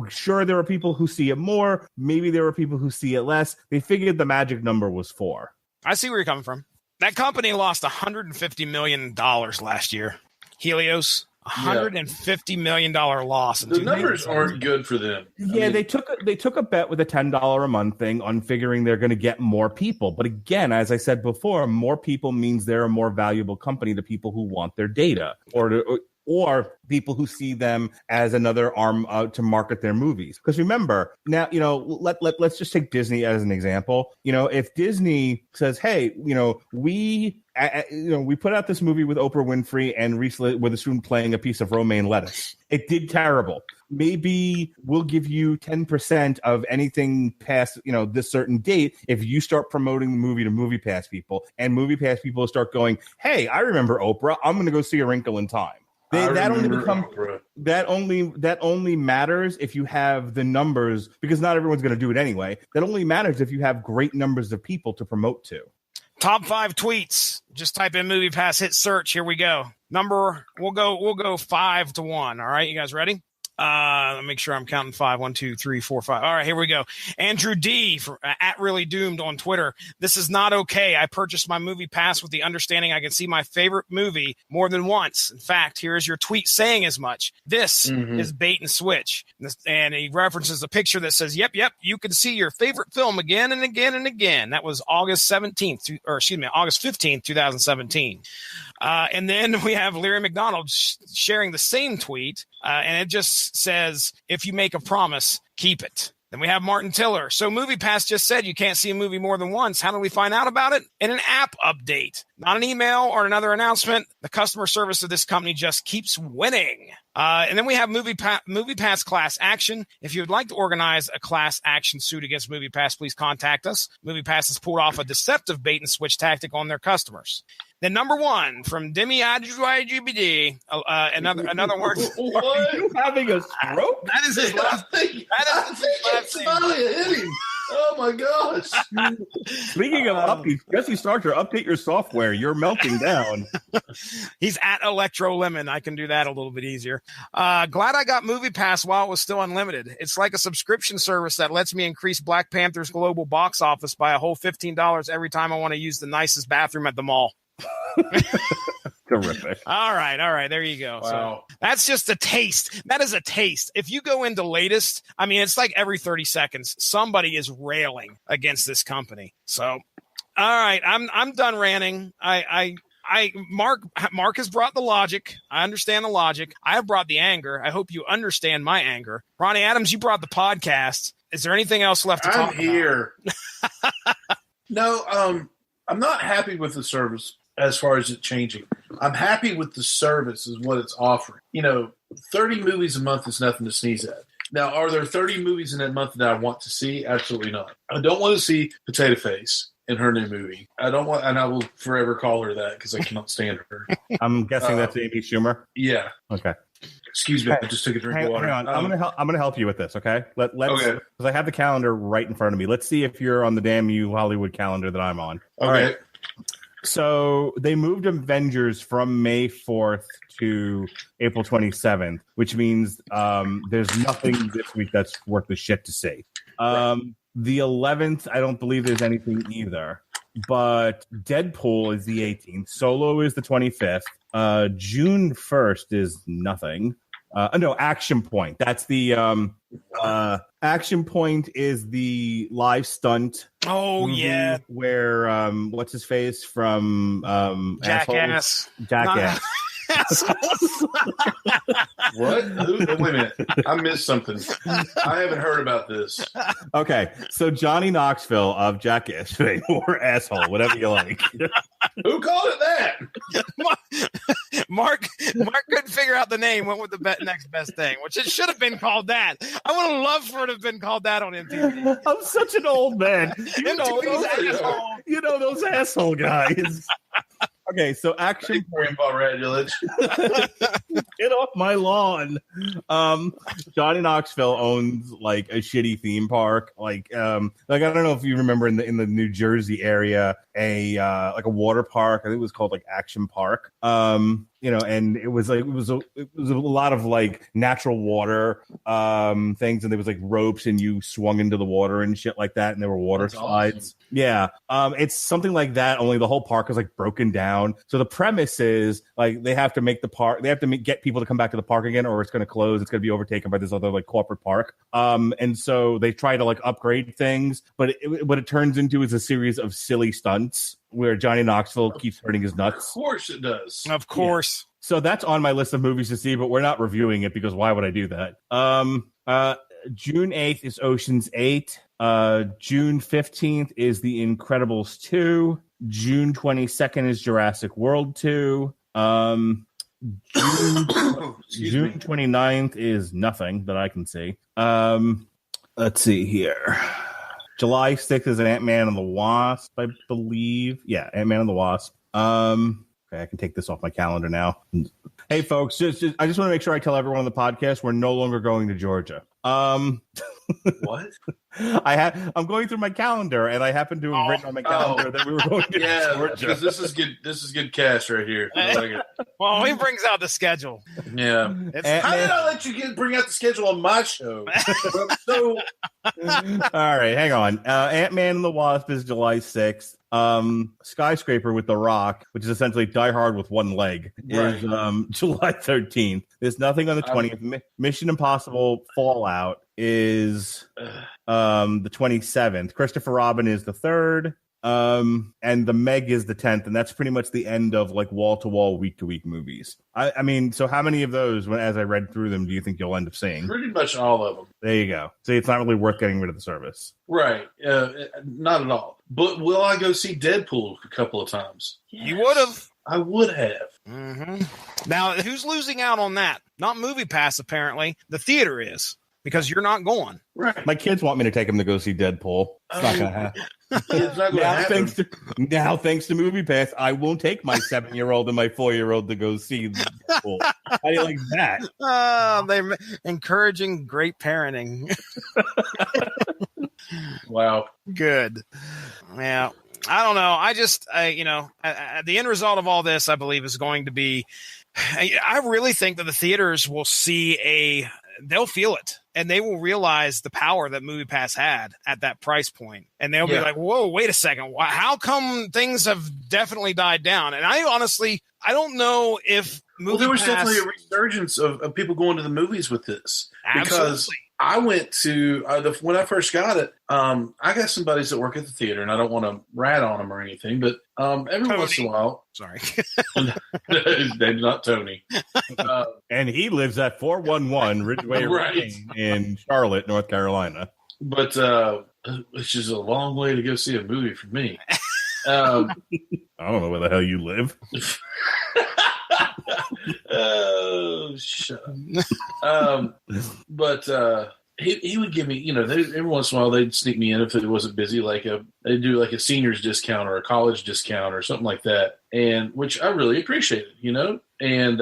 sure, there are people who see it more. Maybe there are people who see it less. They figured the magic number was 4. I see where you're coming from. That company lost $150 million last year. Helios, $150 million loss. The numbers aren't good for them. Yeah, they took a bet with a $10 a month thing on figuring they're going to get more people. But again, as I said before, more people means they're a more valuable company to people who want their data, or or people who see them as another arm to market their movies. Because remember, now, let's just take Disney as an example. If Disney says, hey, we put out this movie with Oprah Winfrey and recently with a student playing a piece of romaine lettuce. It did terrible. Maybe we'll give you 10% of anything past, this certain date if you start promoting the movie to MoviePass people, and MoviePass people start going, hey, I remember Oprah. I'm going to go see A Wrinkle in Time. That only matters if you have the numbers, because not everyone's going to do it anyway. That only matters if you have great numbers of people to promote to. Top 5 tweets. Just type in MoviePass, hit search. Here we go. We'll go 5 to 1. All right, you guys ready? Let me make sure I'm counting 5. 1, 2, 3, 4, 5. All right, here we go. Andrew D at Really Doomed on Twitter. This is not okay. I purchased my MoviePass with the understanding I can see my favorite movie more than once. In fact, here is your tweet saying as much. This is bait and switch. And he references a picture that says, yep, you can see your favorite film again and again and again. That was August 15th, 2017. And then we have Larry McDonald sharing the same tweet, and it just says, if you make a promise, keep it. Then we have Martin Tiller. So MoviePass just said you can't see a movie more than once. How do we find out about it? In an app update, not an email or another announcement. The customer service of this company just keeps winning. And then we have MoviePass class action. If you would like to organize a class action suit against MoviePass, please contact us. MoviePass has pulled off a deceptive bait and switch tactic on their customers. Then number 1 from Demi IGBD, another word. What? Are you having a stroke? That is his last. I think somebody hit him. Oh my gosh! Speaking of updates, Jesse Starcher, update your software. You're melting down. He's at Electro Lemon. I can do that a little bit easier. Glad I got MoviePass while it was still unlimited. It's like a subscription service that lets me increase Black Panther's global box office by a whole $15 every time I want to use the nicest bathroom at the mall. Terrific. All right. There you go. Wow. So that's just a taste. That is a taste. If you go into latest, I mean, it's like every 30 seconds, somebody is railing against this company. So, all right, I'm done ranting. Mark has brought the logic. I understand the logic. I have brought the anger. I hope you understand my anger. Ronnie Adams, you brought the podcast. Is there anything else left to talk about? I'm here. No, I'm not happy with the service as far as it changing. I'm happy with the service is what it's offering. 30 movies a month is nothing to sneeze at. Now, are there 30 movies in that month that I want to see? Absolutely not. I don't want to see Potato Face in her new movie. I don't want, and I will forever call her that because I cannot stand her. I'm guessing that's Amy Schumer. Yeah. Okay. Excuse me. I just took a drink of water. Hang on. I'm gonna help you with this. Okay. Let's because I have the calendar right in front of me. Let's see if you're on the damn you Hollywood calendar that I'm on. Okay. All right. So they moved Avengers from May 4th to April 27th, which means there's nothing this week that's worth the shit to see. The 11th, I don't believe there's anything either. But Deadpool is the 18th. Solo is the 25th. June 1st is nothing. No, Action Point. That's the Action Point is the live stunt. Oh yeah, where what's his face from Jackass. Jackass. What? Wait a minute. I missed something. I haven't heard about this. Okay, so Johnny Knoxville of Jackass fame, or asshole, whatever you like. Who called it that? Mark couldn't figure out the name. Went with the next best thing, which it should have been called that. I would have loved for it to have been called that on MTV. I'm such an old man. You know those asshole guys. Okay, so Action Point. Mark Radulich. Get off my lawn. Johnny Knoxville owns like a shitty theme park. Like I don't know if you remember in the New Jersey area, a water park. I think it was called like Action Park. And it was a lot of like natural water things, and there was like ropes, and you swung into the water and shit like that, and there were water slides. Awesome. Yeah, it's something like that. Only the whole park is like broken down. So the premise is like they have to make the park. They have to get people to come back to the park again, or it's going to close. It's going to be overtaken by this other like corporate park. And so they try to like upgrade things, but what it turns into is a series of silly stunts. where Johnny Knoxville keeps hurting his Of nuts. course it does. Of course. So that's on my list of movies to see, but we're not reviewing it because why would I do that? June 8th is Ocean's 8. June 15th is The Incredibles 2. June 22nd is Jurassic World 2. June 29th is nothing that I can see. Let's see here. July 6th is an Ant-Man and the Wasp, I believe. Yeah, Ant-Man and the Wasp. Okay, I can take this off my calendar now. Hey, folks, I just want to make sure I tell everyone on the podcast we're no longer going to Georgia. What? I'm going through my calendar, and I happen to have written on my calendar that we were going to Georgia. Because this is good. This is good cast right here. I like it. Well, he brings out the schedule. Yeah. How did I let you bring out the schedule on my show? So, all right, hang on. Ant-Man and the Wasp is July 6th. Skyscraper with The Rock, which is essentially Die Hard with one leg, is July 13th. There's nothing on the 20th. Mission Impossible Fallout is the 27th. Christopher Robin is the 3rd. And The Meg is the 10th, and that's pretty much the end of like wall-to-wall, week-to-week movies. I mean, so how many of those, as I read through them, do you think you'll end up seeing? pretty much all of them. There you go. See, it's not really worth getting rid of the service. Right. Not at all. But will I go see Deadpool a couple of times? Yes. You would have. I would have. Mm-hmm. Now, who's losing out on that? Not MoviePass, apparently. The theater is, because you're not going. Right. My kids want me to take them to go see Deadpool. It's not going to happen. It's not going to happen. Thanks to MoviePass, I won't take my 7-year-old and my 4-year-old to go see Deadpool. How do you like that? They're encouraging great parenting. Wow. Good. Yeah. I don't know. I just, the end result of all this, I believe, is going to be, I really think that the theaters will see they'll feel it, and they will realize the power that MoviePass had at that price point. And they'll be like, whoa, wait a second. How come things have definitely died down? And I honestly, I don't know if MoviePass... there was definitely a resurgence of people going to the movies with this. Absolutely. Because I went to, when I first got it, I got some buddies that work at the theater, and I don't want to rat on them or anything, but every once in a while... Sorry. They're not Tony. And he lives at 411 Ridgeway Lane in Charlotte, North Carolina. But which is a long way to go see a movie for me. I don't know where the hell you live. Oh, shut up. But he would give me, every once in a while they'd sneak me in if it wasn't busy, they'd do like a senior's discount or a college discount or something like that, and which I really appreciated, and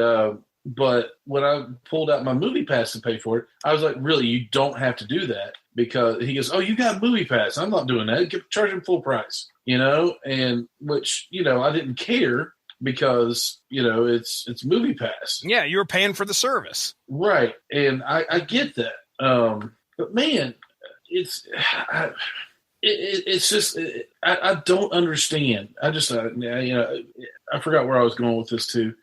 but when I pulled out my MoviePass to pay for it, I was like, really, you don't have to do that, because he goes, oh, you got MoviePass. I'm not doing that. Charge him full price, and which, I didn't care, because it's MoviePass. Yeah, you were paying for the service, right? And I get that, but man, it's just I don't understand. I just I forgot where I was going with this too.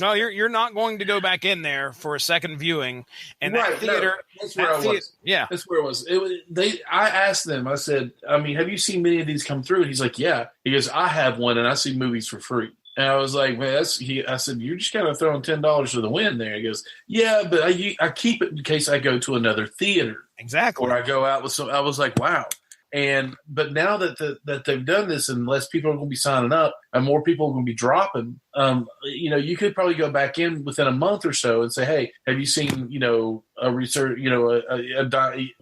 No, you're not going to go back in there for a second viewing, and that theater. No, that's where I was. Yeah, that's where it was. I asked them. I said, have you seen many of these come through? And he's like, yeah. He goes, I have one, and I see movies for free. And I was like, man, I said, you're just kind of throwing $10 for the win there. He goes, yeah, but I keep it in case I go to another theater, exactly, or I go out with some. I was like, wow. But now that they've done this, and less people are going to be signing up, and more people are going to be dropping, you could probably go back in within a month or so and say, hey, have you seen, a research,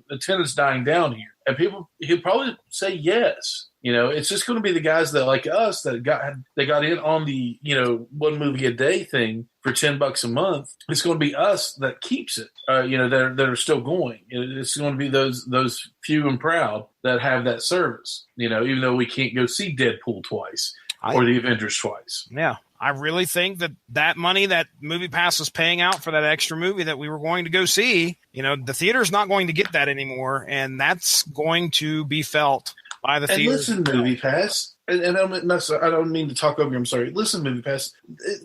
attendance dying down here? And he'll probably say yes. It's just going to be the guys that, like us, that got in on the, one movie a day thing for $10 a month. It's going to be us that keeps it, that are still going. It's going to be those few and proud that have that service, even though we can't go see Deadpool twice or the Avengers twice. Yeah. I really think that money that MoviePass was paying out for that extra movie that we were going to go see, the theater's not going to get that anymore, and that's going to be felt by the theater. Listen, MoviePass, and I don't mean to talk over you. I'm sorry. Listen, MoviePass,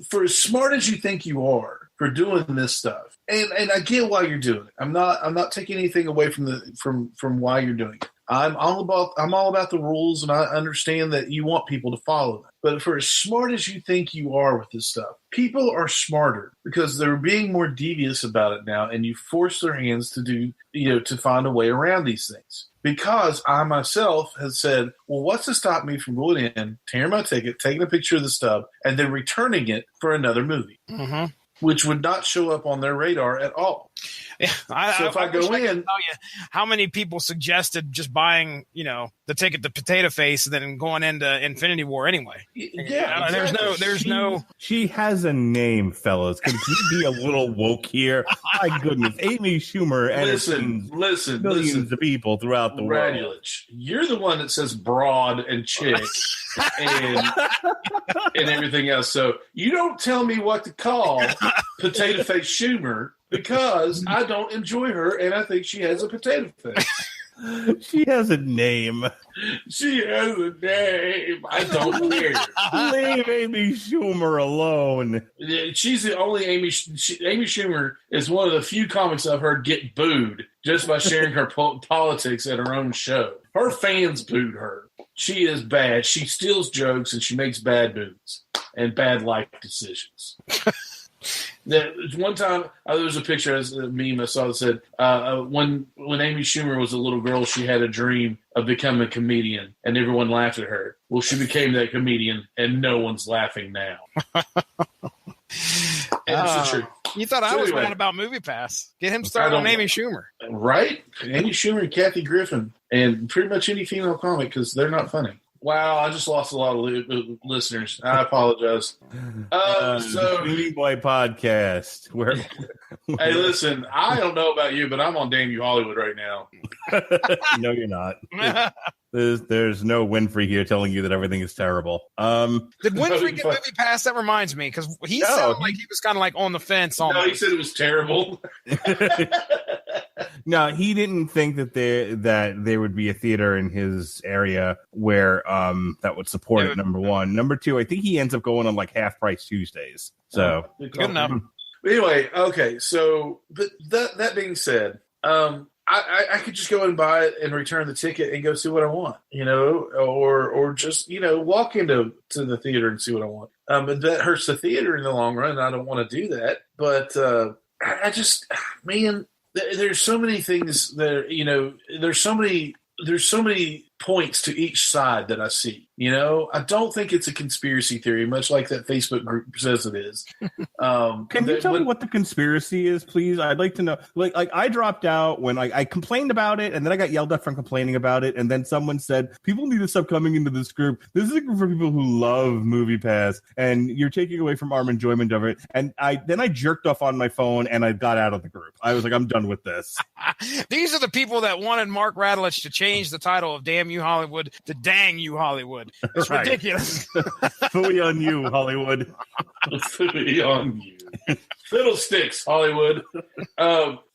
for as smart as you think you are for doing this stuff, and I get why you're doing it. I'm not taking anything away from why you're doing it. I'm all about the rules, and I understand that you want people to follow them. But for as smart as you think you are with this stuff, people are smarter because they're being more devious about it now, and you force their hands to do, to find a way around these things. Because I myself has said, well, what's to stop me from going in, tearing my ticket, taking a picture of the stub, and then returning it for another movie, which would not show up on their radar at all. Yeah, I go in, I can tell you how many people suggested just buying, the ticket to Potato Face and then going into Infinity War anyway. Yeah, exactly. There's no. She has a name, fellas. Could you be a little woke here? My goodness, Amy Schumer listen, millions of people throughout the world. Radulich, you're the one that says broad and chick and everything else. So you don't tell me what to call Potato Face Schumer. Because I don't enjoy her, and I think she has a potato face. She has a name. She has a name. I don't care. Leave Amy Schumer alone. She's the only Amy Schumer is one of the few comics I've heard get booed just by sharing her politics at her own show. Her fans booed her. She is bad. She steals jokes, and she makes bad moves and bad life decisions. One time, there was a picture, as a meme I saw that said, when Amy Schumer was a little girl, she had a dream of becoming a comedian, and everyone laughed at her. Well, she became that comedian, and no one's laughing now. That's the truth. You thought I was mad about MoviePass. Get him started on Amy Schumer. Right? Amy Schumer and Kathy Griffin, and pretty much any female comic, because they're not funny. Wow, I just lost a lot of listeners. I apologize. So, Movie Boy Podcast. Hey, listen, I don't know about you, but I'm on Damn You Hollywood right now. No, you're not. There's no Winfrey here telling you that everything is terrible. Did Winfrey get MoviePass? That reminds me, because he sounded like he was kind of like on the fence. No, he said it was terrible. No, he didn't think that there would be a theater in his area where that would support it. Number one, number two, I think he ends up going on like half price Tuesdays. So good enough. Anyway, okay. So, but that being said, I could just go and buy it and return the ticket and go see what I want, or just walk into the theater and see what I want. But that hurts the theater in the long run. I don't want to do that. But I just, man. There's so many things that there's so many points to each side that I see. I don't think it's a conspiracy theory, much like that Facebook group says it is. Can you tell me what the conspiracy is, please? I'd like to know. Like I dropped out when I complained about it, and then I got yelled at for complaining about it, and then someone said, people need to stop coming into this group. This is a group for people who love MoviePass, and you're taking away from our enjoyment of it. And I jerked off on my phone, and I got out of the group. I was like, I'm done with this. These are the people that wanted Mark Radulich to change the title of Damn You Hollywood to Dang You Hollywood. It's ridiculous. Fully on you, Hollywood. Fully on you. Fiddlesticks, Hollywood.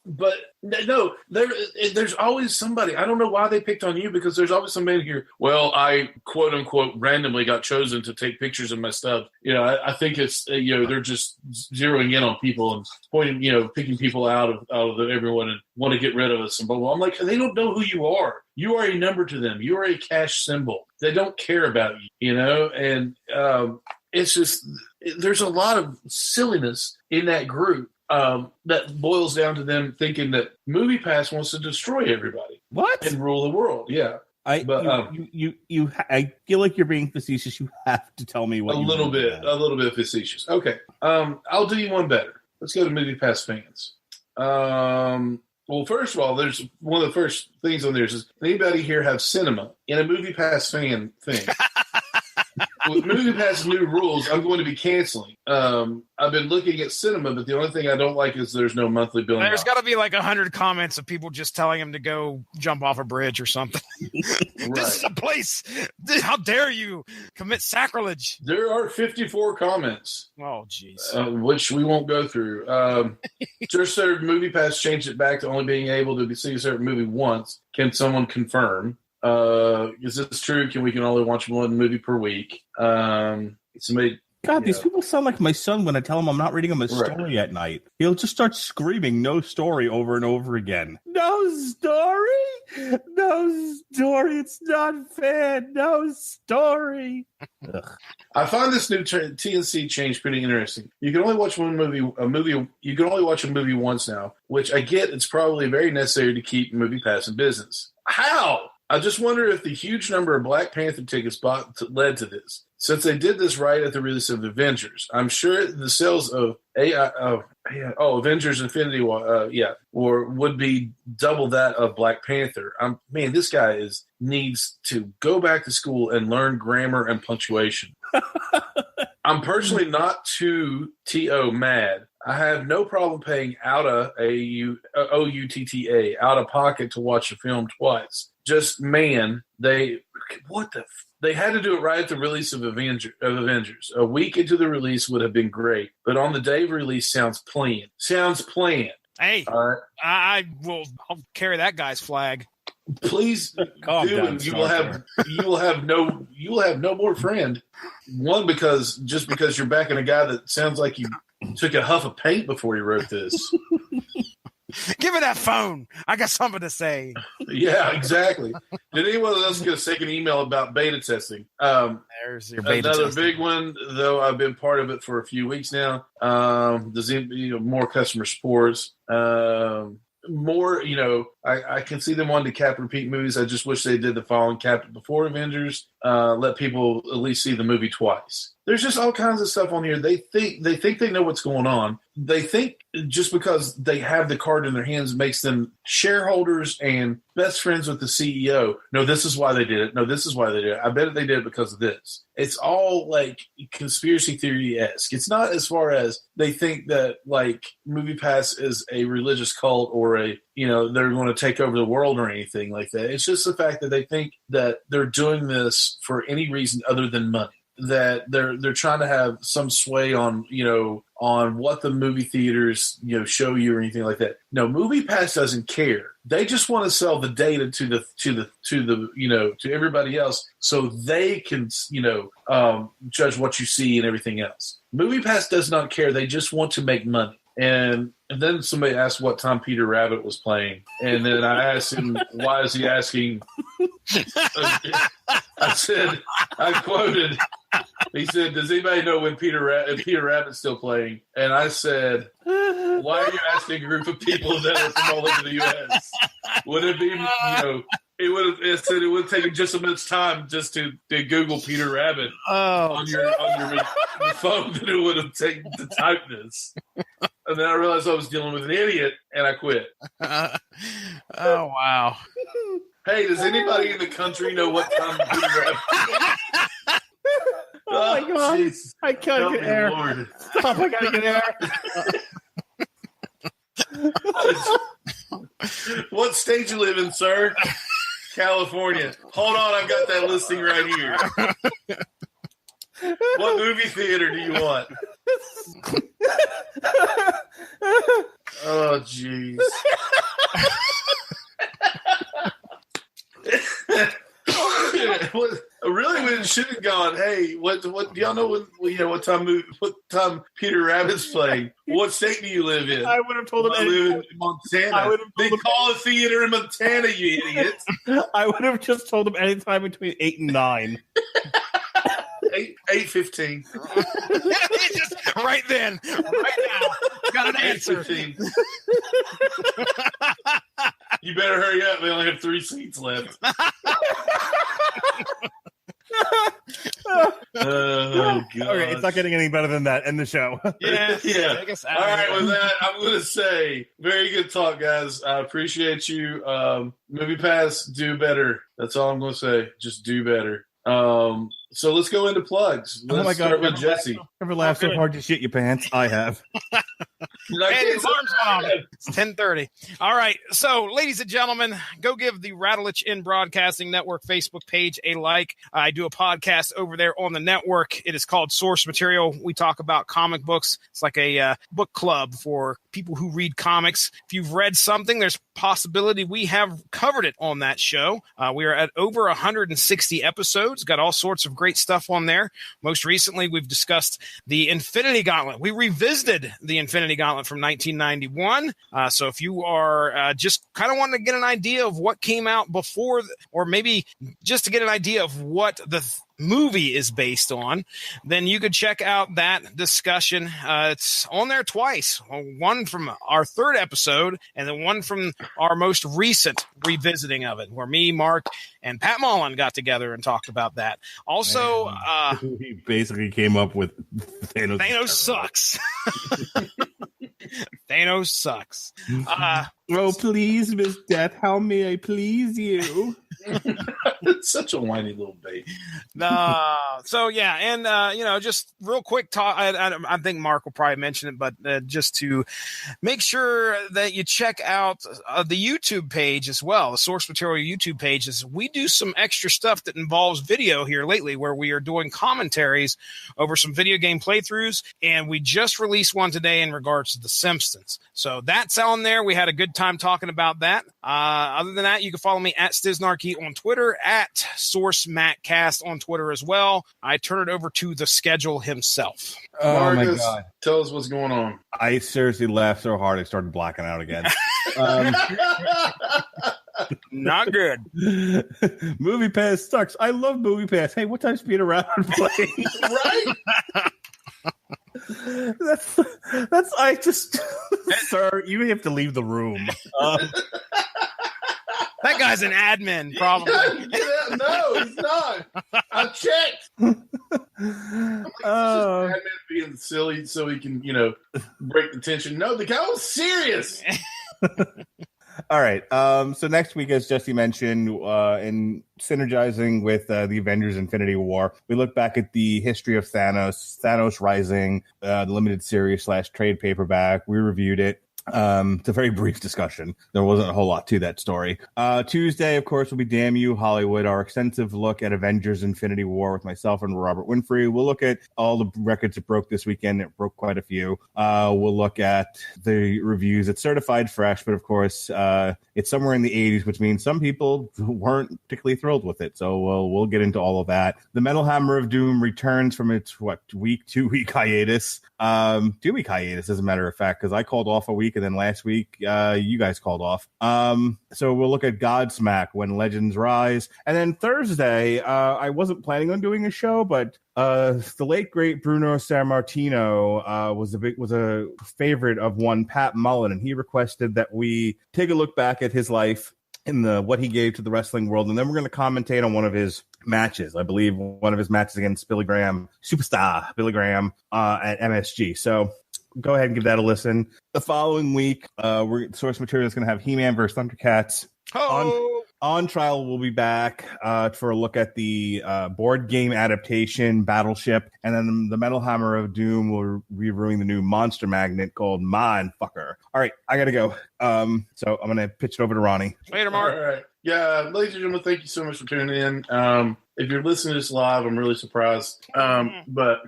But no, there's always somebody. I don't know why they picked on you, because there's always somebody here. Well, I quote unquote randomly got chosen to take pictures of my stuff. I think it's they're just zeroing in on people and pointing, picking people out of everyone and want to get rid of us and blah blah. I'm like, they don't know who you are. You are a number to them. You are a cash symbol. They don't care about you. And it's just there's a lot of silliness in that group. That boils down to them thinking that MoviePass wants to destroy everybody. What? And rule the world. Yeah. I feel like you're being facetious. You have to tell me what. A little bit facetious. Okay. I'll do you one better. Let's go to MoviePass fans. Well, first of all, there's one of the first things on there is, anybody here have cinema in a MoviePass fan thing? With MoviePass new rules, I'm going to be canceling. I've been looking at cinema, but the only thing I don't like is there's no monthly billing. There's got to be like 100 comments of people just telling him to go jump off a bridge or something. Right. This is a place. How dare you commit sacrilege? There are 54 comments. Oh, jeez. Which we won't go through. Just their MoviePass changed it back to only being able to see a certain movie once. Can someone confirm? Is this true? We can only watch one movie per week. Somebody God, these people sound like my son when I tell him I'm not reading him a story at night. He'll just start screaming "no story" over and over again. No story? No story. It's not fair. No story. I find this new TNC change pretty interesting. You can only watch you can only watch a movie once now, which I get it's probably very necessary to keep MoviePass in business. How? I just wonder if the huge number of Black Panther tickets bought led to this. Since they did this right at the release of Avengers, I'm sure the sales of Avengers Infinity War, would be double that of Black Panther. This guy needs to go back to school and learn grammar and punctuation. I'm personally not too TO mad. I have no problem paying OUTTA, OUTTA, out of pocket to watch a film twice. Just, man, they had to do it right at the release of Avengers. A week into the release would have been great, but on the day of release sounds planned. Hey, I'll carry that guy's flag. Please do, and you will have no more friend. One, because you're backing a guy that sounds like you took a huff of paint before he wrote this. Give me that phone. I got something to say. Yeah, exactly. Did anyone else get a second email about beta testing? There's your beta another testing. big one, though I've been part of it for a few weeks now. There's more customer supports. More, I can see them wanting to cap repeat movies. I just wish they did the following: cap it before Avengers. Let people at least see the movie twice. There's just all kinds of stuff on here. They think they know what's going on. They think just because they have the card in their hands makes them shareholders and best friends with the CEO. No, this is why they did it. No, this is why they did it. I bet they did it because of this. It's all like conspiracy theory-esque. It's not as far as they think that like MoviePass is a religious cult or they're going to take over the world or anything like that. It's just the fact that they think that they're doing this for any reason other than money. That they're trying to have some sway on what the movie theaters show you or anything like that. No, MoviePass doesn't care. They just want to sell the data to everybody else so they can judge what you see and everything else. MoviePass does not care. They just want to make money. And then somebody asked what time Peter Rabbit was playing. And then I asked him, why is he asking? I quoted, he said, does anybody know when Peter Rabbit's still playing? And I said, why are you asking a group of people that are from all over the U.S.? Would it be, it would have taken just as much time just to Google Peter Rabbit on your phone that it would have taken to type this. And then I realized I was dealing with an idiot, and I quit. Oh, wow. Hey, does anybody in the country know what time Peter Rabbit? Oh, my God. Geez. I can't get air. Lord. Stop, I gotta get air. What state you live in, sir? California. Hold on, I've got that listing right here. What movie theater do you want? Oh, jeez. Really, we should have gone. Hey, what do y'all know? What time Peter Rabbit's playing? What state do you live in? I would have told him. I live in Montana. They call a theater in Montana, you idiot. I would have just told him anytime between 8 and 9. 8:15. Just right then, right now, got an answer. You better hurry up. We only have 3 seats left. Oh, God. Okay, it's not getting any better than that. End the show. Yeah. All right, with that, I'm going to say, very good talk, guys. I appreciate you. MoviePass, do better. That's all I'm going to say. Just do better. So let's go into plugs. Let's start with Jesse. Ever laughed so hard to shit your pants? I have. It's 10:30. All right. So, ladies and gentlemen, go give the Radulich in Broadcasting Network Facebook page a like. I do a podcast over there on the network. It is called Source Material. We talk about comic books. It's like a book club for people who read comics. If you've read something, there's possibility we have covered it on that show. We are at over 160 episodes, got all sorts of great stuff on there. Most recently, we've discussed the Infinity Gauntlet. We revisited the Infinity Gauntlet from 1991. So if you are just kind of wanting to get an idea of what came out before, or maybe just to get an idea of what the movie is based on, then you could check out that discussion. It's on there twice, one from our third episode and then one from our most recent revisiting of it, where me, Mark, and Pat Mullen got together and talked about that. Also, he basically came up with Thanos sucks. Thanos sucks. Oh, please, Miss Death, how may I please you? It's such a whiny little baby. So yeah, and just real quick talk. I think Mark will probably mention it, but just to make sure that you check out the YouTube page as well, the source material YouTube page. Is we do some extra stuff that involves video here lately, where we are doing commentaries over some video game playthroughs, and we just released one today in regards to The Simpsons. So that's on there. We had a good time talking about that. Other than that, you can follow me at Stiznarkey on Twitter, at SourceMattCast on Twitter as well. I turn it over to the schedule himself. Oh, Marcus, my God. Tell us what's going on. I seriously laughed so hard I started blacking out again. Not good. MoviePass sucks. I love MoviePass. Hey, what time's Peter around and playing? Right? That's I just sir, you have to leave the room. That guy's an admin, probably. No, he's not. I checked. Admin being silly so he can, break the tension. No, the guy was serious. All right. So next week, as Jesse mentioned, in synergizing with the Avengers Infinity War, we look back at the history of Thanos Rising, the limited series / trade paperback. We reviewed it. It's a very brief discussion. There wasn't a whole lot to that story. Tuesday, of course, will be Damn You Hollywood, our extensive look at Avengers Infinity War with myself and Robert Winfrey. We'll look at all the records that broke this weekend. It broke quite a few. We'll look at the reviews. It's certified fresh, but of course, it's somewhere in the 80s, which means some people weren't particularly thrilled with it. So we'll get into all of that. The Metal Hammer of Doom returns from its 2-week hiatus. 2-week hiatus, as a matter of fact, because I called off a week, and then last week you guys called off. So we'll look at Godsmack, When Legends Rise, and then Thursday I wasn't planning on doing a show, but the late great Bruno Sammartino was a favorite of one Pat Mullen, and he requested that we take a look back at his life in what he gave to the wrestling world, and then we're going to commentate on one of his matches. I believe one of his matches against Billy Graham, superstar Billy Graham, at MSG. So go ahead and give that a listen. The following week, source material is going to have He-Man versus Thundercats. On Trial, we'll be back for a look at the board game adaptation Battleship, and then the Metal Hammer of Doom will be reviewing the new Monster Magnet called Mindfucker. All right, I gotta go. So I'm gonna pitch it over to Ronnie. Later, Mark. All right. Yeah, ladies and gentlemen, thank you so much for tuning in. If you're listening to this live, I'm really surprised. But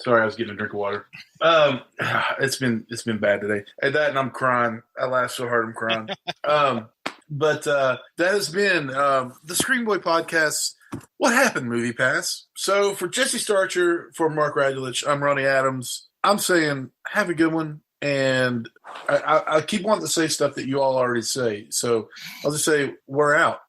sorry, I was getting a drink of water. It's been bad today. And I'm crying. I laughed so hard I'm crying. But that has been the Screenboy Podcast. What happened, MoviePass? So for Jesse Starcher, for Mark Radulich, I'm Ronnie Adams. I'm saying have a good one. And I keep wanting to say stuff that you all already say. So I'll just say we're out.